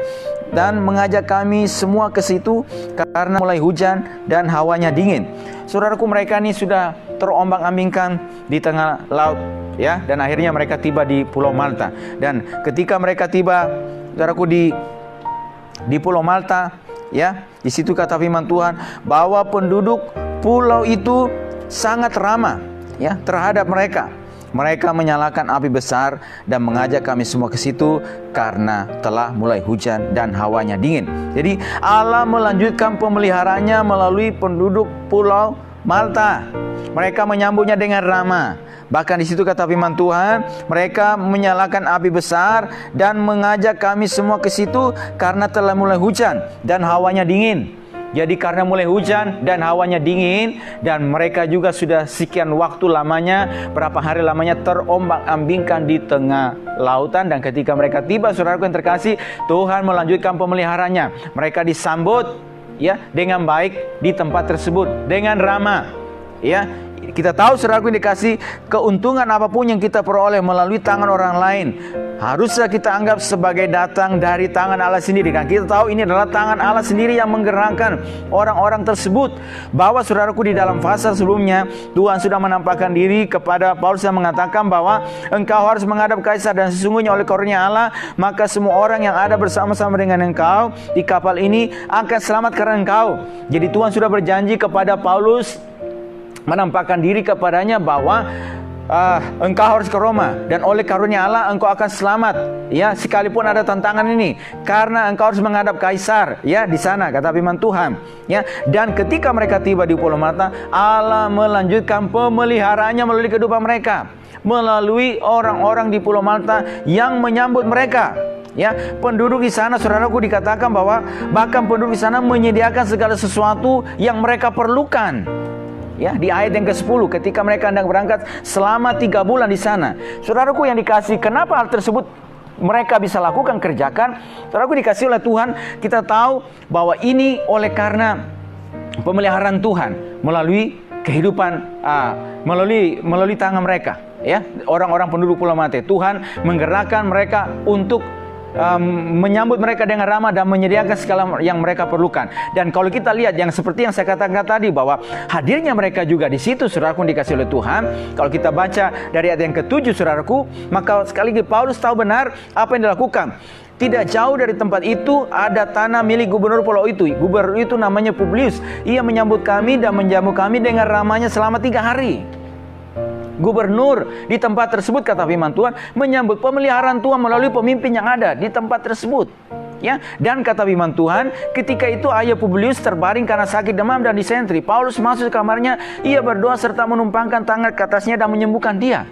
dan mengajak kami semua ke situ karena mulai hujan dan hawanya dingin. Saudaraku, mereka ini sudah terombang-ambingkan di tengah laut, ya, dan akhirnya mereka tiba di Pulau Malta. Dan ketika mereka tiba, saudaraku, di Pulau Malta, ya, di situ kata firman Tuhan bahwa penduduk pulau itu sangat ramah, ya, terhadap mereka. Mereka menyalakan api besar dan mengajak kami semua ke situ karena telah mulai hujan dan hawanya dingin. Jadi Allah melanjutkan pemeliharaannya melalui penduduk Pulau Malta. Mereka menyambutnya dengan ramah. Bahkan di situ kata firman Tuhan, mereka menyalakan api besar dan mengajak kami semua ke situ karena telah mulai hujan dan hawanya dingin. Jadi karena mulai hujan dan hawanya dingin, dan mereka juga sudah sekian waktu lamanya, berapa hari lamanya terombang-ambingkan di tengah lautan. Dan ketika mereka tiba, saudaraku yang terkasih, Tuhan melanjutkan pemeliharanya. Mereka disambut ya dengan baik di tempat tersebut, dengan ramah. Ya, kita tahu saudaraku yang dikasih, keuntungan apapun yang kita peroleh melalui tangan orang lain haruslah kita anggap sebagai datang dari tangan Allah sendiri. Dan kita tahu ini adalah tangan Allah sendiri yang menggerakkan orang-orang tersebut. Bahwa saudaraku, di dalam fase sebelumnya Tuhan sudah menampakkan diri kepada Paulus yang mengatakan bahwa engkau harus menghadap kaisar, dan sesungguhnya oleh karunia Allah maka semua orang yang ada bersama-sama dengan engkau di kapal ini akan selamat karena engkau. Jadi Tuhan sudah berjanji kepada Paulus, menampakkan diri kepadanya bahwa engkau harus ke Roma, dan oleh karunia Allah engkau akan selamat. Ya, sekalipun ada tantangan ini, karena engkau harus menghadap kaisar. Ya, di sana kata firman Tuhan. Ya, dan ketika mereka tiba di Pulau Malta, Allah melanjutkan pemeliharaannya melalui kehidupan mereka, melalui orang-orang di Pulau Malta yang menyambut mereka. Ya, penduduk di sana, saudaraku, dikatakan bahwa bahkan penduduk di sana menyediakan segala sesuatu yang mereka perlukan. Ya, di ayat yang ke-10, ketika mereka hendak berangkat selama 3 bulan di sana. Saudaraku yang dikasih, kenapa hal tersebut mereka bisa lakukan, kerjakan? Saudaraku dikasih oleh Tuhan, kita tahu bahwa ini oleh karena pemeliharaan Tuhan melalui kehidupan, melalui tangan mereka. Ya, orang-orang penduduk Pulau Malta, Tuhan menggerakkan mereka untuk menyambut mereka dengan ramah dan menyediakan segala yang mereka perlukan. Dan kalau kita lihat yang seperti yang saya katakan tadi, bahwa hadirnya mereka juga di situ, saudaraku dikasih oleh Tuhan. Kalau kita baca dari ayat yang ke-7, saudaraku, maka sekali lagi Paulus tahu benar apa yang dilakukan. Tidak jauh dari tempat itu ada tanah milik gubernur pulau itu. Gubernur itu namanya Publius. Ia menyambut kami dan menjamu kami dengan ramahnya selama 3 hari. Gubernur di tempat tersebut, kata firman Tuhan, menyambut pemeliharaan Tuhan melalui pemimpin yang ada di tempat tersebut. Ya, dan kata firman Tuhan, ketika itu ayah Publius terbaring karena sakit demam dan disentri. Paulus masuk ke kamarnya, ia berdoa serta menumpangkan tangan ke atasnya dan menyembuhkan dia.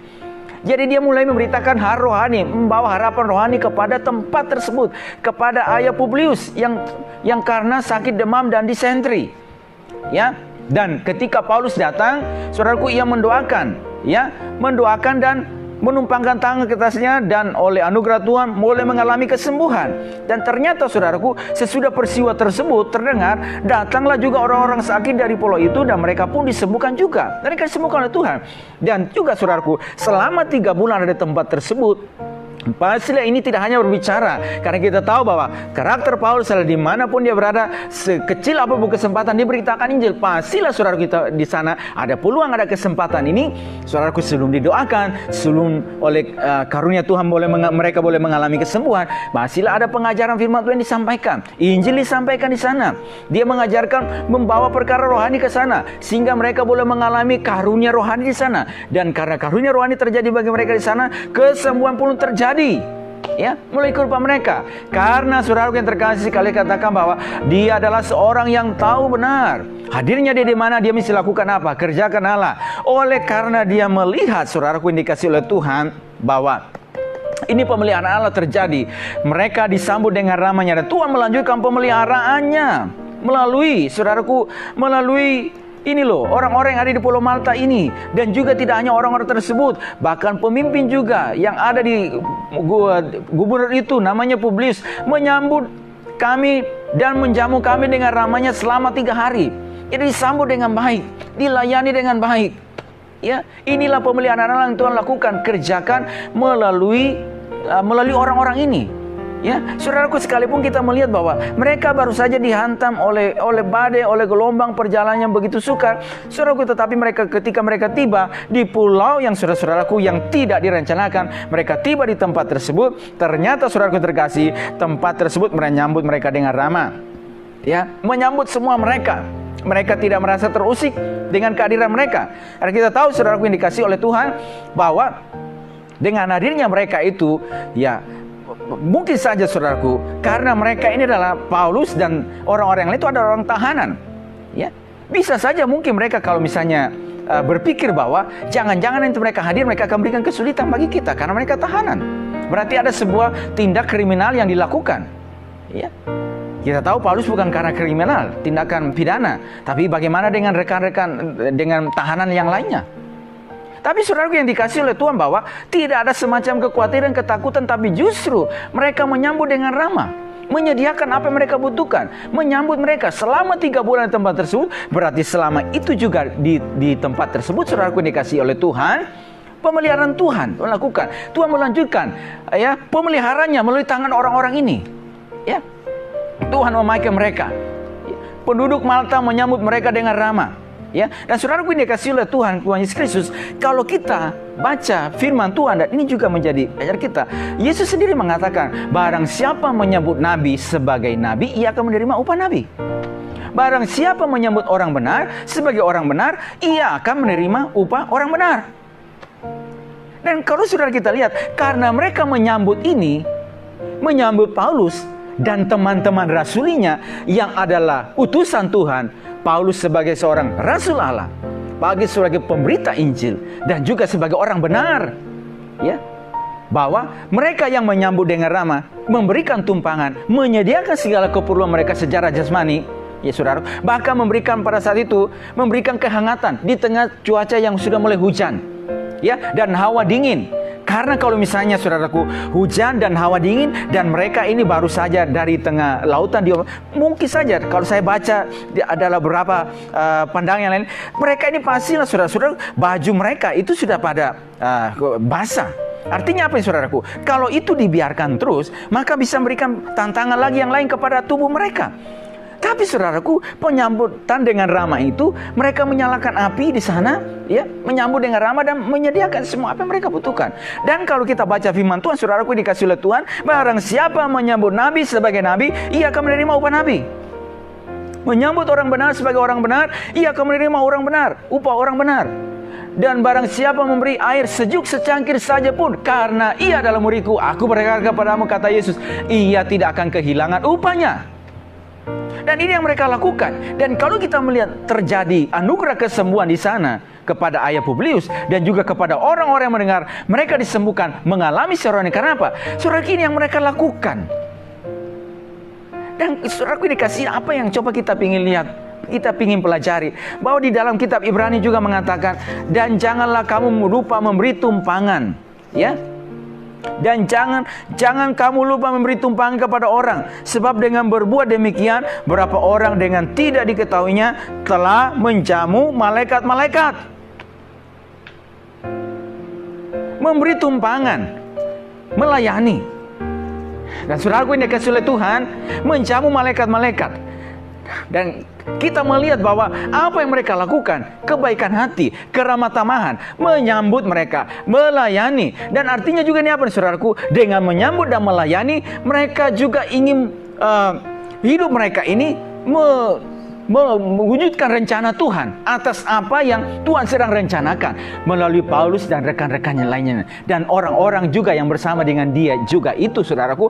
Jadi dia mulai memberitakan hal rohani, membawa harapan rohani kepada tempat tersebut, kepada ayah Publius yang karena sakit demam dan disentri. Ya, dan ketika Paulus datang, saudaraku, ia mendoakan. Ya, mendoakan dan menumpangkan tangan ke atasnya, dan oleh anugerah Tuhan mulai mengalami kesembuhan. Dan ternyata saudaraku, sesudah peristiwa tersebut terdengar, datanglah juga orang-orang sakit dari pulau itu, dan mereka pun disembuhkan juga. Mereka disembuhkan oleh Tuhan. Dan juga saudaraku, selama 3 bulan ada di tempat tersebut, pastilah ini tidak hanya berbicara, karena kita tahu bahwa karakter Paulus adalah dimanapun dia berada, sekecil apapun kesempatan dia beritakan Injil. Pastilah saudara kita di sana ada peluang, ada kesempatan ini. Saudaraku, sebelum didoakan, sebelum oleh karunia Tuhan mereka boleh mengalami kesembuhan, pastilah ada pengajaran firman Tuhan disampaikan, Injil disampaikan di sana. Dia mengajarkan, membawa perkara rohani ke sana, sehingga mereka boleh mengalami karunia rohani di sana. Dan karena karunia rohani terjadi bagi mereka di sana, kesembuhan pun terjadi. Ya, mulai kehidupan mereka. Karena saudara yang terkasih, sekali katakan bahwa dia adalah seorang yang tahu benar hadirnya dia di mana, dia mesti lakukan apa, kerjakan Allah. Oleh karena dia melihat, saudaraku yang dikasih oleh Tuhan, bahwa ini pemeliharaan Allah terjadi, mereka disambut dengan ramahnya, dan Tuhan melanjutkan pemeliharaannya melalui, saudaraku, melalui ini loh, orang-orang yang ada di Pulau Malta ini. Dan juga tidak hanya orang-orang tersebut, bahkan pemimpin juga yang ada di gubernur itu, namanya Publius, menyambut kami dan menjamu kami dengan ramahnya selama 3 hari. Jadi disambut dengan baik, dilayani dengan baik. Ya, inilah pemeliharaan yang Tuhan lakukan, kerjakan melalui orang-orang ini. Ya, saudaraku, sekalipun kita melihat bahwa mereka baru saja dihantam oleh badai, oleh gelombang, perjalanan yang begitu sukar, saudaraku, tetapi ketika mereka tiba di pulau yang saudaraku yang tidak direncanakan, mereka tiba di tempat tersebut. Ternyata saudaraku terkasih, tempat tersebut menyambut mereka dengan ramah. Ya, menyambut semua mereka. Mereka tidak merasa terusik dengan kehadiran mereka. Karena kita tahu, saudaraku yang dikasih oleh Tuhan, bahwa dengan hadirnya mereka itu, ya, mungkin saja saudaraku, karena mereka ini adalah Paulus dan orang-orang yang lain itu adalah orang tahanan. Ya, bisa saja mungkin mereka kalau misalnya berpikir bahwa jangan-jangan nanti mereka hadir, mereka akan berikan kesulitan bagi kita karena mereka tahanan. Berarti ada sebuah tindak kriminal yang dilakukan. Ya. Kita tahu Paulus bukan karena kriminal, tindakan pidana, tapi bagaimana dengan rekan-rekan, dengan tahanan yang lainnya. Tapi saudaraku yang dikasih oleh Tuhan, bahwa tidak ada semacam kekhawatiran, ketakutan, tapi justru mereka menyambut dengan ramah, menyediakan apa yang mereka butuhkan, menyambut mereka selama 3 bulan di tempat tersebut. Berarti selama itu juga di tempat tersebut, saudaraku yang dikasih oleh Tuhan, pemeliharaan Tuhan melakukan. Tuhan melanjutkan ya pemeliharaannya melalui tangan orang-orang ini. Ya, Tuhan memakai mereka. Penduduk Malta menyambut mereka dengan ramah. Ya, dan saudaraku ini dikasih oleh Tuhan Yesus Kristus. Kalau kita baca firman Tuhan, dan ini juga menjadi ajar kita, Yesus sendiri mengatakan, barang siapa menyambut nabi sebagai nabi, ia akan menerima upah nabi. Barang siapa menyambut orang benar sebagai orang benar, ia akan menerima upah orang benar. Dan kalau saudara kita lihat, karena mereka menyambut ini, menyambut Paulus dan teman-teman rasulinya yang adalah utusan Tuhan, Paulus sebagai seorang rasul Allah, sebagai pemberita Injil, dan juga sebagai orang benar, ya, bahwa mereka yang menyambut dengan ramah, memberikan tumpangan, menyediakan segala keperluan mereka secara jasmani, ya saudara, bahkan memberikan pada saat itu, memberikan kehangatan di tengah cuaca yang sudah mulai hujan, ya, dan hawa dingin. Karena kalau misalnya saudaraku, hujan dan hawa dingin, dan mereka ini baru saja dari tengah lautan, mungkin saja kalau saya baca adalah beberapa pandangan yang lain, mereka ini pastilah saudara-saudara, baju mereka itu sudah pada basah. Artinya apa ya saudaraku? Kalau itu dibiarkan terus, maka bisa memberikan tantangan lagi yang lain kepada tubuh mereka. Tapi saudaraku, penyambutan dengan ramah itu, mereka menyalakan api di sana, ya, menyambut dengan ramah dan menyediakan semua apa yang mereka butuhkan. Dan kalau kita baca firman Tuhan, saudaraku dikasih oleh Tuhan, barang siapa menyambut nabi sebagai nabi, ia akan menerima upah nabi. Menyambut orang benar sebagai orang benar, ia akan menerima orang benar, upah orang benar. Dan barang siapa memberi air sejuk secangkir saja pun, karena ia adalah muridku, aku berkata kepadamu, kata Yesus, ia tidak akan kehilangan upahnya. Dan ini yang mereka lakukan. Dan kalau kita melihat terjadi anugerah kesembuhan di sana kepada ayah Publius dan juga kepada orang-orang yang mendengar, mereka disembuhkan, mengalami seruan. Karena apa? Saudara, ini yang mereka lakukan. Dan saudara, dikasih apa yang coba kita ingin lihat, kita ingin pelajari, bahwa di dalam kitab Ibrani juga mengatakan, dan janganlah kamu lupa memberi tumpangan, ya. Dan jangan kamu lupa memberi tumpangan kepada orang, sebab dengan berbuat demikian, berapa orang dengan tidak diketahuinya telah menjamu malaikat-malaikat. Memberi tumpangan, melayani. Dan saudaraku yang dikasihi oleh Tuhan, menjamu malaikat-malaikat. Dan kita melihat bahwa apa yang mereka lakukan, kebaikan hati, keramah tamahan, menyambut mereka, melayani. Dan artinya juga ini apa nih saudaraku? Dengan menyambut dan melayani, mereka juga ingin hidup mereka ini mewujudkan rencana Tuhan atas apa yang Tuhan sedang rencanakan melalui Paulus dan rekan-rekannya lainnya. Dan orang-orang juga yang bersama dengan dia juga itu saudaraku,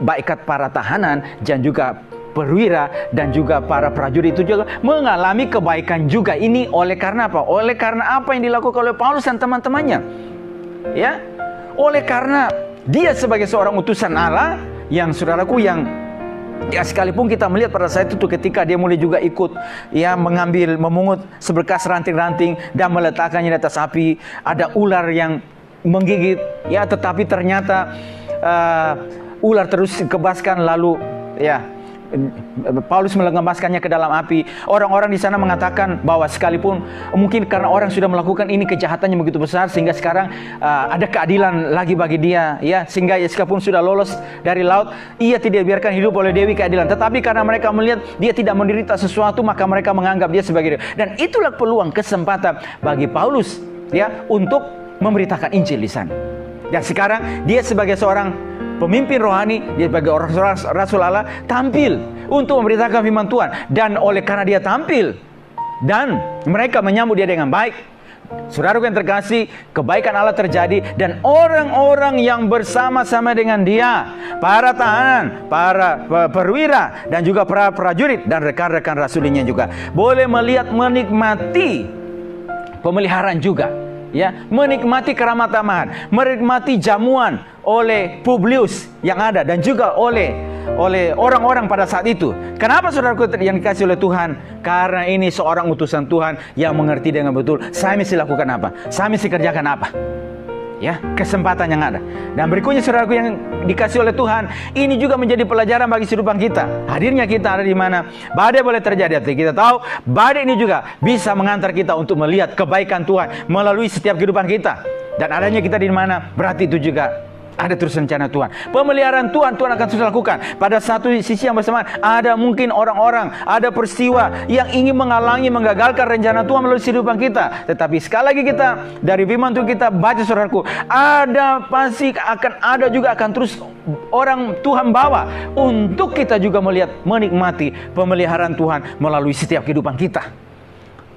baik para tahanan dan juga perwira dan juga para prajurit itu juga mengalami kebaikan juga. Ini oleh karena apa? Oleh karena apa yang dilakukan oleh Paulus dan teman-temannya, ya, oleh karena dia sebagai seorang utusan Allah yang saudaraku, yang ya sekalipun kita melihat pada saat itu ketika dia mulai juga ikut, ya, memungut seberkas ranting-ranting dan meletakkannya di atas api, ada ular yang menggigit, ya, tetapi ternyata ular terus kebaskan, lalu ya Paulus mengembaskannya ke dalam api. Orang-orang di sana mengatakan bahwa sekalipun mungkin karena orang sudah melakukan ini kejahatannya begitu besar, sehingga sekarang ada keadilan lagi bagi dia, ya, sehingga sekalipun sudah lolos dari laut, ia tidak biarkan hidup oleh Dewi keadilan. Tetapi karena mereka melihat dia tidak menderita sesuatu, maka mereka menganggap dia sebagai Dewi. Dan itulah peluang, kesempatan bagi Paulus, ya, untuk memberitakan Injil di sana. Dan sekarang dia sebagai seorang pemimpin rohani, dia sebagai orang rasul Allah, tampil untuk memberitakan firman Tuhan. Dan oleh karena dia tampil dan mereka menyambut dia dengan baik, saudaraku yang terkasih, kebaikan Allah terjadi. Dan orang-orang yang bersama-sama dengan dia, para tahanan, para perwira, dan juga para prajurit dan rekan-rekan rasulinya juga boleh melihat, menikmati pemeliharaan juga, ya, menikmati keramah tamahan, menikmati jamuan oleh Publius yang ada dan juga oleh oleh orang-orang pada saat itu. Kenapa saudaraku yang dikasih oleh Tuhan? Karena ini seorang utusan Tuhan yang mengerti dengan betul, saya mesti lakukan apa, saya mesti kerjakan apa. Ya, kesempatan yang ada. Dan berikutnya saudaraku yang dikasih oleh Tuhan, ini juga menjadi pelajaran bagi kehidupan kita. Hadirnya kita ada di mana badai boleh terjadi. Tapi kita tahu badai ini juga bisa mengantar kita untuk melihat kebaikan Tuhan melalui setiap kehidupan kita. Dan adanya kita di mana, berarti itu juga ada terus rencana Tuhan. Pemeliharaan Tuhan akan terus lakukan. Pada satu sisi yang bersamaan, ada mungkin orang-orang, ada peristiwa yang ingin menghalangi, menggagalkan rencana Tuhan melalui kehidupan kita. Tetapi sekali lagi kita, dari firman Tuhan kita baca saudaraku, ada pasti akan terus orang Tuhan bawa untuk kita juga melihat, menikmati pemeliharaan Tuhan melalui setiap kehidupan kita.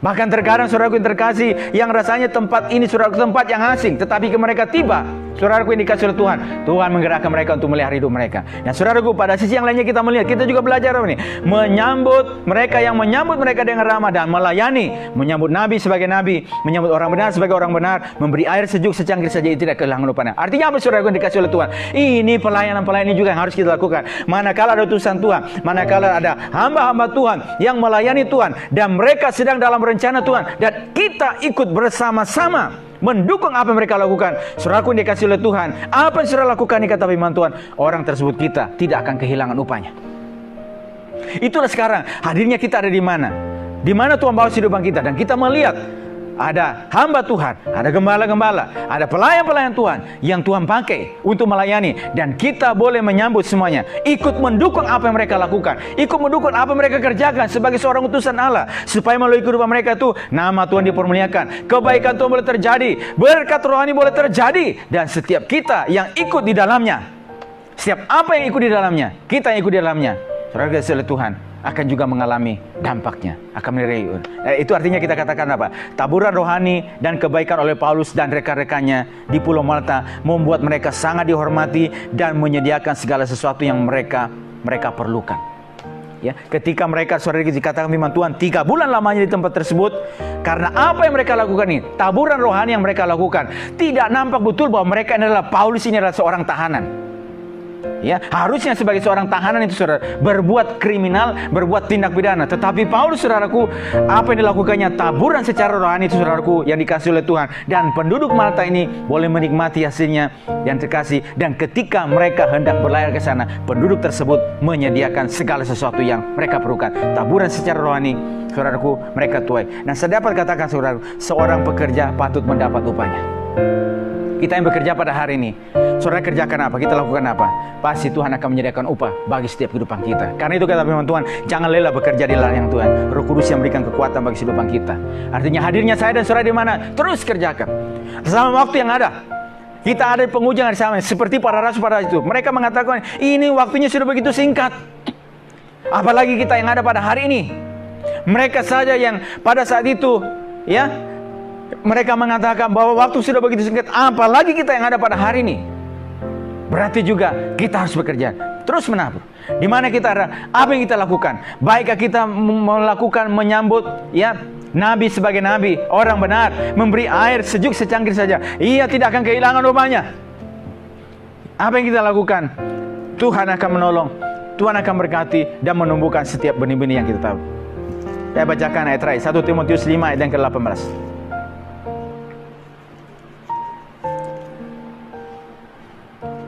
Bahkan terkadang saudaraku yang terkasih, yang rasanya tempat ini saudaraku tempat yang asing, tetapi ke mereka tiba, saudaraku yang dikasih oleh Tuhan, Tuhan menggerakkan mereka untuk melihara hidup mereka. Dan saudaraku, pada sisi yang lainnya kita melihat, kita juga belajar ini, menyambut mereka dengan ramah dan melayani, menyambut nabi sebagai nabi, menyambut orang benar sebagai orang benar, memberi air sejuk secangkir saja itu tidak kehilangan upahnya. Artinya apa saudaraku yang dikasih oleh Tuhan? Ini pelayanan ini juga yang harus kita lakukan. Manakala ada utusan Tuhan, manakala ada hamba-hamba Tuhan yang melayani Tuhan dan mereka sedang dalam rencana Tuhan dan kita ikut bersama-sama mendukung apa yang mereka lakukan. Saudaraku yang dikasih oleh Tuhan, apa yang saudara lakukan ini kata firman Tuhan, orang tersebut kita tidak akan kehilangan upahnya. Itulah sekarang hadirnya kita ada di mana? Di mana Tuhan bawa kehidupan kita dan kita melihat ada hamba Tuhan, ada gembala-gembala, ada pelayan-pelayan Tuhan yang Tuhan pakai untuk melayani dan kita boleh menyambut semuanya, ikut mendukung apa yang mereka lakukan, ikut mendukung apa yang mereka kerjakan sebagai seorang utusan Allah, supaya melalui kehidupan mereka itu nama Tuhan dipermuliakan, kebaikan Tuhan boleh terjadi, berkat rohani boleh terjadi, dan setiap kita yang ikut di dalamnya, setiap apa yang ikut di dalamnya, kita yang ikut di dalamnya, saudara kasih oleh Tuhan, akan juga mengalami dampaknya, akan menerai. Itu artinya kita katakan apa? Taburan rohani dan kebaikan oleh Paulus dan rekan-rekannya di Pulau Malta membuat mereka sangat dihormati dan menyediakan segala sesuatu yang mereka perlukan. Ya, ketika mereka saudara dikatakan firman Tuhan 3 bulan lamanya di tempat tersebut, karena apa yang mereka lakukan ini, taburan rohani yang mereka lakukan, tidak nampak betul bahwa mereka adalah Paulus ini adalah seorang tahanan. Ya, harusnya sebagai seorang tahanan itu saudara berbuat kriminal, berbuat tindak pidana. Tetapi Paulus saudaraku, apa yang dilakukannya taburan secara rohani itu saudaraku yang dikasih oleh Tuhan. Dan penduduk Malta ini boleh menikmati hasilnya yang terkasih. Dan ketika mereka hendak berlayar ke sana, penduduk tersebut menyediakan segala sesuatu yang mereka perlukan. Taburan secara rohani, saudaraku, mereka tuai. Dan saya dapat katakan saudaraku, seorang pekerja patut mendapat upahnya. Kita yang bekerja pada hari ini, saudara kerjakan apa? Kita lakukan apa? Pasti Tuhan akan menyediakan upah bagi setiap kehidupan kita. Karena itu kata firman Tuhan, jangan lelah bekerja di ladang Tuhan. Roh Kudus yang memberikan kekuatan bagi kehidupan kita. Artinya hadirnya saya dan saudara di mana? Terus kerjakan. Selama waktu yang ada. Kita ada pengujian di sana. Seperti para rasul pada itu. Mereka mengatakan, ini waktunya sudah begitu singkat. Apalagi kita yang ada pada hari ini. Mereka saja yang pada saat itu, ya, mereka mengatakan bahwa waktu sudah begitu singkat, apalagi kita yang ada pada hari ini. Berarti juga kita harus bekerja terus menabur. Di mana kita ada, apa yang kita lakukan? Baikkah kita melakukan menyambut ya nabi sebagai nabi, orang benar, memberi air sejuk secangkir saja, ia tidak akan kehilangan upahnya. Apa yang kita lakukan? Tuhan akan menolong, Tuhan akan berkati dan menumbuhkan setiap benih-benih yang kita tahu. Saya bacakan ayat terakhir, 1 Timotius 5 ayat yang ke-18.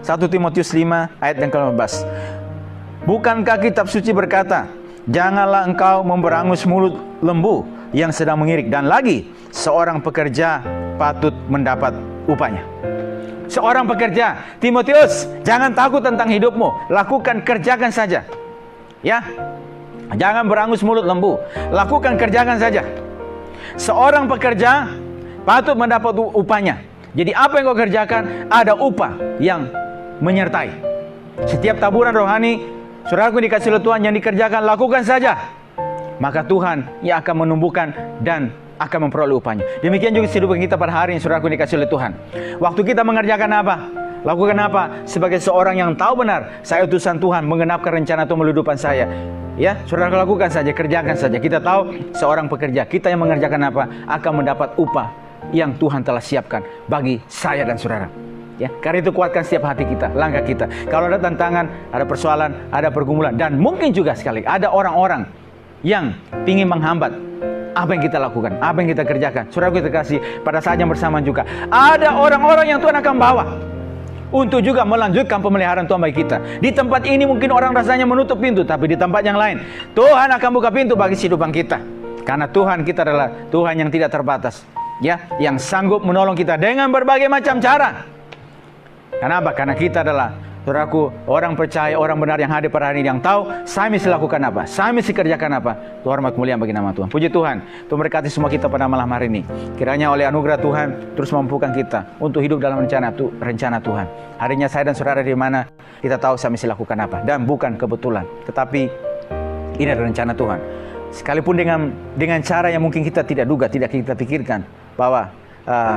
1 Timotius 5 ayat yang ke-15. Bukankah kitab suci berkata, janganlah engkau memberangus mulut lembu yang sedang mengirik, dan lagi seorang pekerja patut mendapat upahnya. Seorang pekerja, Timotius, jangan takut tentang hidupmu, lakukan, kerjakan saja. Ya, jangan berangus mulut lembu, lakukan, kerjakan saja. Seorang pekerja patut mendapat upahnya. Jadi apa yang kau kerjakan, ada upah yang menyertai. Setiap taburan rohani, saudaraku dikasih oleh Tuhan yang dikerjakan, lakukan saja. Maka Tuhan yang akan menumbuhkan dan akan memperoleh upahnya. Demikian juga kehidupan kita pada hari ini, saudaraku dikasih oleh Tuhan. Waktu kita mengerjakan apa? Lakukan apa? Sebagai seorang yang tahu benar, saya utusan Tuhan menggenapkan rencana Tuhan melalui kehidupan saya. Ya, saudara lakukan saja, kerjakan saja. Kita tahu seorang pekerja, kita yang mengerjakan apa akan mendapat upah yang Tuhan telah siapkan bagi saya dan saudara. Ya, karena itu kuatkan setiap hati kita, langkah kita. Kalau ada tantangan, ada persoalan, ada pergumulan, dan mungkin juga sekali ada orang-orang yang ingin menghambat apa yang kita lakukan, apa yang kita kerjakan. Saudara kita kasih, pada saat yang bersamaan juga ada orang-orang yang Tuhan akan bawa untuk juga melanjutkan pemeliharaan Tuhan bagi kita. Di tempat ini mungkin orang rasanya menutup pintu, tapi di tempat yang lain Tuhan akan buka pintu bagi kehidupan kita. Karena Tuhan kita adalah Tuhan yang tidak terbatas, ya, yang sanggup menolong kita dengan berbagai macam cara. Kenapa? Karena kita adalah, saudaraku, orang percaya, orang benar yang hadir pada hari ini, yang tahu saya mesti lakukan apa, saya mesti kerjakan apa. Tuhan hormat kemuliaan bagi nama Tuhan. Puji Tuhan, Tuhan berkati semua kita pada malam hari ini. Kiranya oleh anugerah Tuhan terus mampukan kita untuk hidup dalam rencana Tuhan. Harinya saya dan saudara di mana kita tahu saya mesti lakukan apa, dan bukan kebetulan, tetapi ini adalah rencana Tuhan. Sekalipun dengan cara yang mungkin kita tidak duga, tidak kita pikirkan bahwa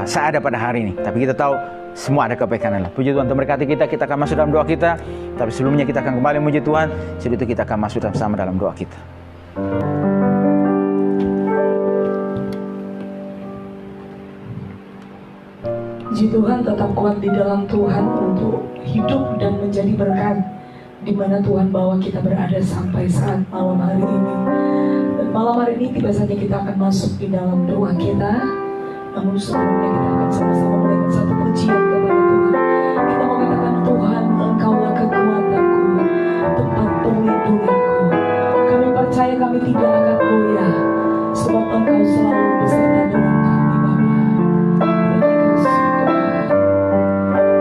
saya ada pada hari ini, tapi kita tahu semua ada kebaikan Allah. Puji Tuhan, Tuhan berkati kita. Kita akan masuk dalam doa kita, tapi sebelumnya kita akan kembali memuji Tuhan. Sebelum itu kita akan masuk bersama dalam doa kita. Puji Tuhan, tetap kuat di dalam Tuhan untuk hidup dan menjadi berkat di mana Tuhan bawa kita berada sampai saat malam hari ini. Dan malam hari ini tiba saja kita akan masuk di dalam doa kita. Namun sebelumnya kita akan sama-sama menaikkan satu pujian kepada Tuhan. Kita mengatakan, Tuhan, Engkaulah kekuatanku, tempat perlindunganku. Kami percaya kami tidak akan goyah, sebab Engkau selalu beserta dengan kami, Bapa. Terima kasih, Tuhan. Haleluya. Engkaulah kekuatanku,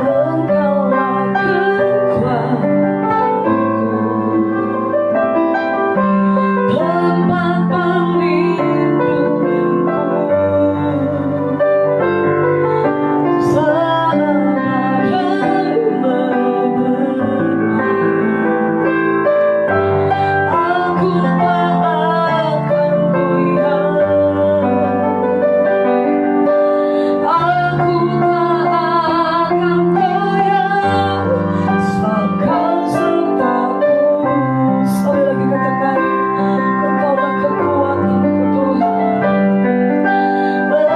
tempat perlindunganku, selama aku tak akan goyah, aku tak akan goyah, sebab Kau sertaku. Sekali lagi katakan, Engkaulah kekuatanku, Tuhan.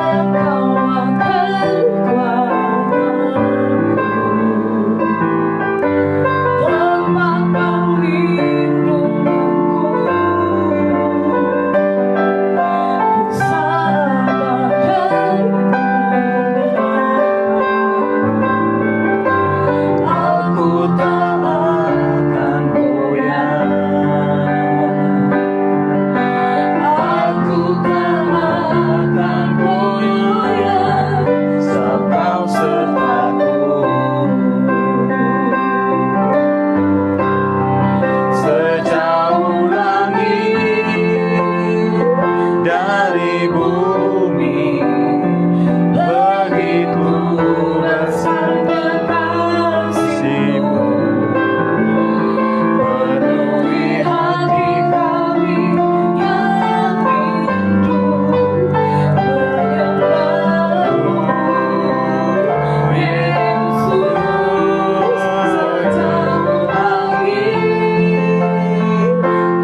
Engkaulah kekuatanku, tempat perlindunganku, bersama aku tak akan goyah, aku tak akan goyah, sebab Kau sertaku. Sejauh langit dari bumi, begitu besar kasih-Mu, penuhi hati kami yang rindu menyembah-Mu, Yesus. Sejauh langit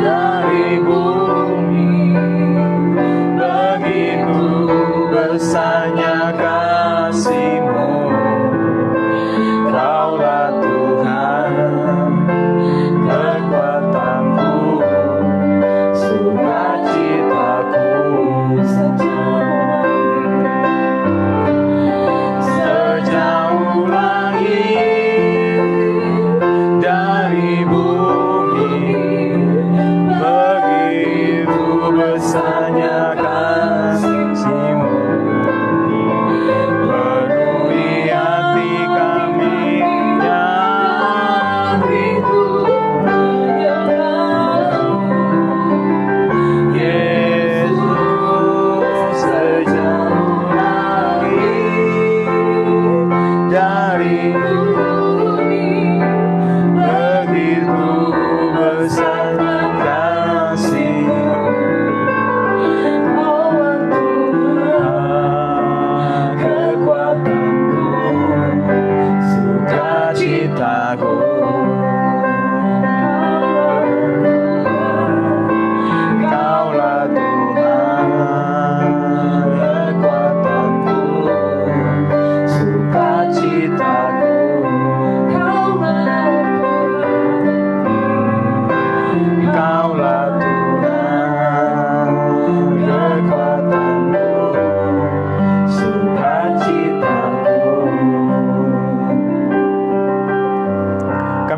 dari bumi, begitu besarnya kasih-Mu. Kaulah Tuhan, kekuatanku, sukacitaku. Sejauh langit dari bumi, begitu besarnya kasih-Mu, penuhi hati kami yang rindu menyembah-Mu, Yesus. Sejauh langit dari bumi, begitu besar kasih-Mu. Kaulah Tuhan, kekuatanku, sukacitaku.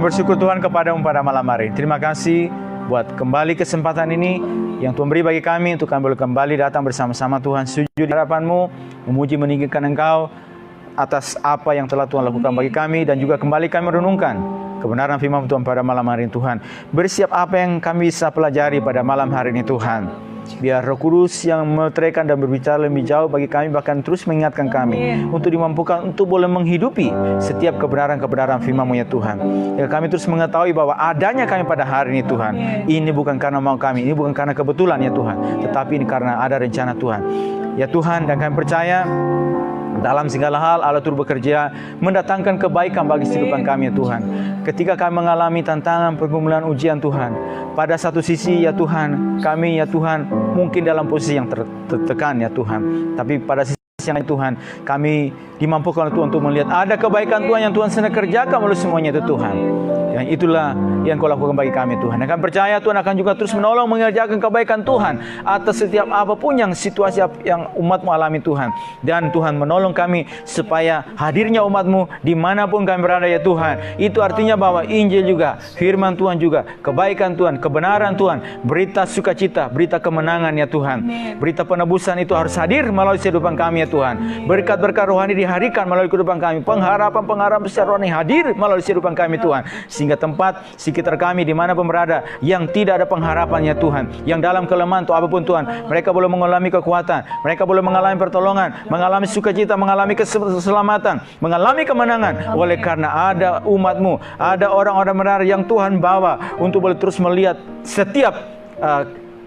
bersyukur Tuhan kepadamu pada malam hari. Terima kasih buat kembali kesempatan ini yang Tuhan beri bagi kami untuk kami boleh kembali datang bersama-sama Tuhan, sujud di hadapan-Mu, memuji meninggikan Engkau atas apa yang telah Tuhan lakukan bagi kami, dan juga kembali kami renungkan kebenaran firman Tuhan pada malam hari ini Tuhan. Bersiap apa yang kami bisa pelajari pada malam hari ini Tuhan. Biar Roh Kudus yang meteraikan dan berbicara lebih jauh bagi kami, bahkan terus mengingatkan kami untuk dimampukan untuk boleh menghidupi setiap kebenaran-kebenaran firman-Mu ya Tuhan. Ya, kami terus mengetahui bahwa adanya kami pada hari ini Tuhan, ini bukan karena mau kami, ini bukan karena kebetulan ya Tuhan, tetapi ini karena ada rencana Tuhan. Ya Tuhan, dan kami percaya dalam segala hal Allah turut bekerja mendatangkan kebaikan bagi kehidupan kami ya Tuhan. Ketika kami mengalami tantangan, pergumulan, ujian Tuhan, pada satu sisi ya Tuhan, kami ya Tuhan mungkin dalam posisi yang tertekan ya Tuhan, tapi pada sisi yang lain Tuhan, kami dimampukan Tuhan untuk melihat ada kebaikan Tuhan yang Tuhan sedang kerjakan melalui semuanya itu Tuhan. Dan itulah yang Kau lakukan bagi kami Tuhan. Dan kami percaya Tuhan akan juga terus menolong mengerjakan kebaikan Tuhan atas setiap apapun yang situasi yang umat-Mu alami Tuhan. Dan Tuhan menolong kami supaya hadirnya umat-Mu dimanapun kami berada ya Tuhan. Itu artinya bahwa Injil juga, firman Tuhan juga, kebaikan Tuhan, kebenaran Tuhan, berita sukacita, berita kemenangan ya Tuhan. Berita penebusan itu harus hadir melalui kehidupan kami ya Tuhan. Berkat-berkat rohani diharikan melalui kehidupan kami. Pengharapan-pengharapan secara rohani hadir melalui kehidupan kami Tuhan. Sehingga tempat sekitar kami dimanapun berada yang tidak ada pengharapan ya Tuhan, yang dalam kelemahan atau apapun Tuhan, mereka boleh mengalami kekuatan, mereka boleh mengalami pertolongan, mengalami sukacita, mengalami keselamatan, mengalami kemenangan, oleh karena ada umat-Mu, ada orang-orang benar yang Tuhan bawa untuk boleh terus melihat setiap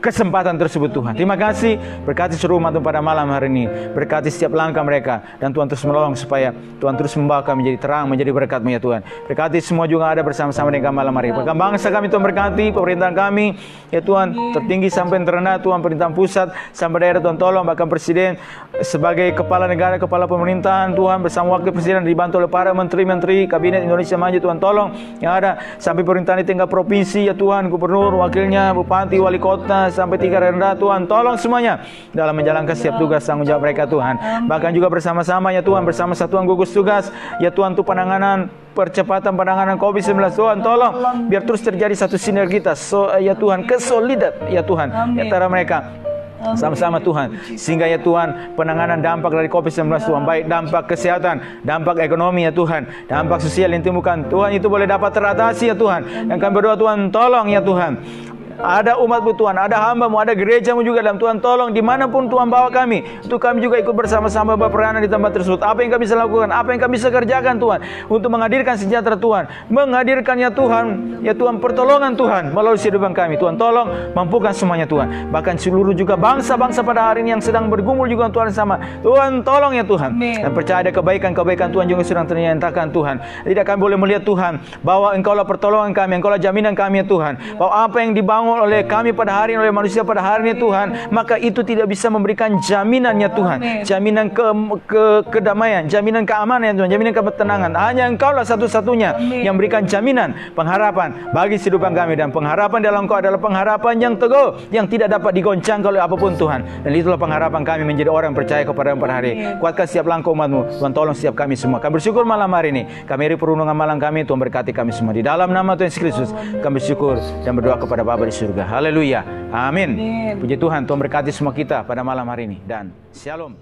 kesempatan tersebut Tuhan. Terima kasih, berkati seluruh umat-Mu pada malam hari ini, berkati setiap langkah mereka, dan Tuhan terus menolong supaya Tuhan terus membawa kami menjadi terang, menjadi berkat-Mu ya Tuhan. Berkati semua juga ada bersama-sama dengan malam hari. Bahkan bangsa kami Tuhan berkati, pemerintahan kami ya Tuhan, tertinggi sampai terendah Tuhan, pemerintahan pusat sampai daerah Tuhan tolong, bahkan Presiden sebagai kepala negara, kepala pemerintahan Tuhan, bersama Wakil Presiden dibantu oleh para menteri-menteri Kabinet Indonesia Maju Tuhan tolong, yang ada sampai pemerintahan di tingkat provinsi ya Tuhan, gubernur, wakilnya, bupati, wali kota, sampai tingkat rendah Tuhan, tolong semuanya dalam menjalankan setiap tugas tanggung jawab mereka Tuhan. Bahkan juga bersama-sama ya Tuhan, bersama satuan gugus tugas ya Tuhan, untuk percepatan penanganan COVID-19 Tuhan, tolong biar terus terjadi satu sinergitas ya Tuhan, kesolidan ya Tuhan di antara mereka sama-sama Tuhan, sehingga ya Tuhan penanganan dampak dari COVID-19 Tuhan, baik dampak kesehatan, dampak ekonomi ya Tuhan, dampak sosial yang timbulkan Tuhan, itu boleh dapat teratasi ya Tuhan. Dan kami berdoa Tuhan, tolong ya Tuhan, ada umat-Mu Tuhan, ada hamba-Mu, ada gereja-Mu juga dalam Tuhan, tolong dimanapun Tuhan bawa kami, untuk kami juga ikut bersama-sama berperanan di tempat tersebut. Apa yang kami bisa lakukan, apa yang kami bisa kerjakan Tuhan, untuk menghadirkan sejahtera Tuhan, menghadirkan ya Tuhan pertolongan Tuhan melalui kehidupan kami. Tuhan tolong mampukan semuanya Tuhan, bahkan seluruh juga bangsa-bangsa pada hari ini yang sedang bergumul juga Tuhan sama, Tuhan tolong ya Tuhan. Dan percaya ada kebaikan-kebaikan Tuhan juga sedang ternyatakan Tuhan. Tidak kami boleh melihat Tuhan bahwa Engkaulah pertolongan kami, Engkaulah jaminan kami ya Tuhan, bahwa apa yang dibangun oleh kami pada hari ini, oleh manusia pada hari ini Tuhan, maka itu tidak bisa memberikan jaminannya Tuhan, jaminan kedamaian, jaminan keamanan Tuhan, jaminan ketenangan. Hanya Engkaulah satu-satunya yang memberikan jaminan pengharapan bagi kehidupan kami, dan pengharapan dalam Engkau adalah pengharapan yang teguh, yang tidak dapat digoncangkan oleh apapun Tuhan. Dan itulah pengharapan kami menjadi orang yang percaya kepada-Mu pada hari ini. Kuatkan setiap langkah umat-Mu Tuhan, tolong setiap kami semua. Kami bersyukur malam hari ini, kami beri perundungan malam kami, Tuhan berkati kami semua. Di dalam nama Tuhan Yesus Kristus kami bersyukur dan berdoa kepada Bapa di surga. Haleluya. Amin. Puji Tuhan, Tuhan berkati semua kita pada malam hari ini, dan shalom.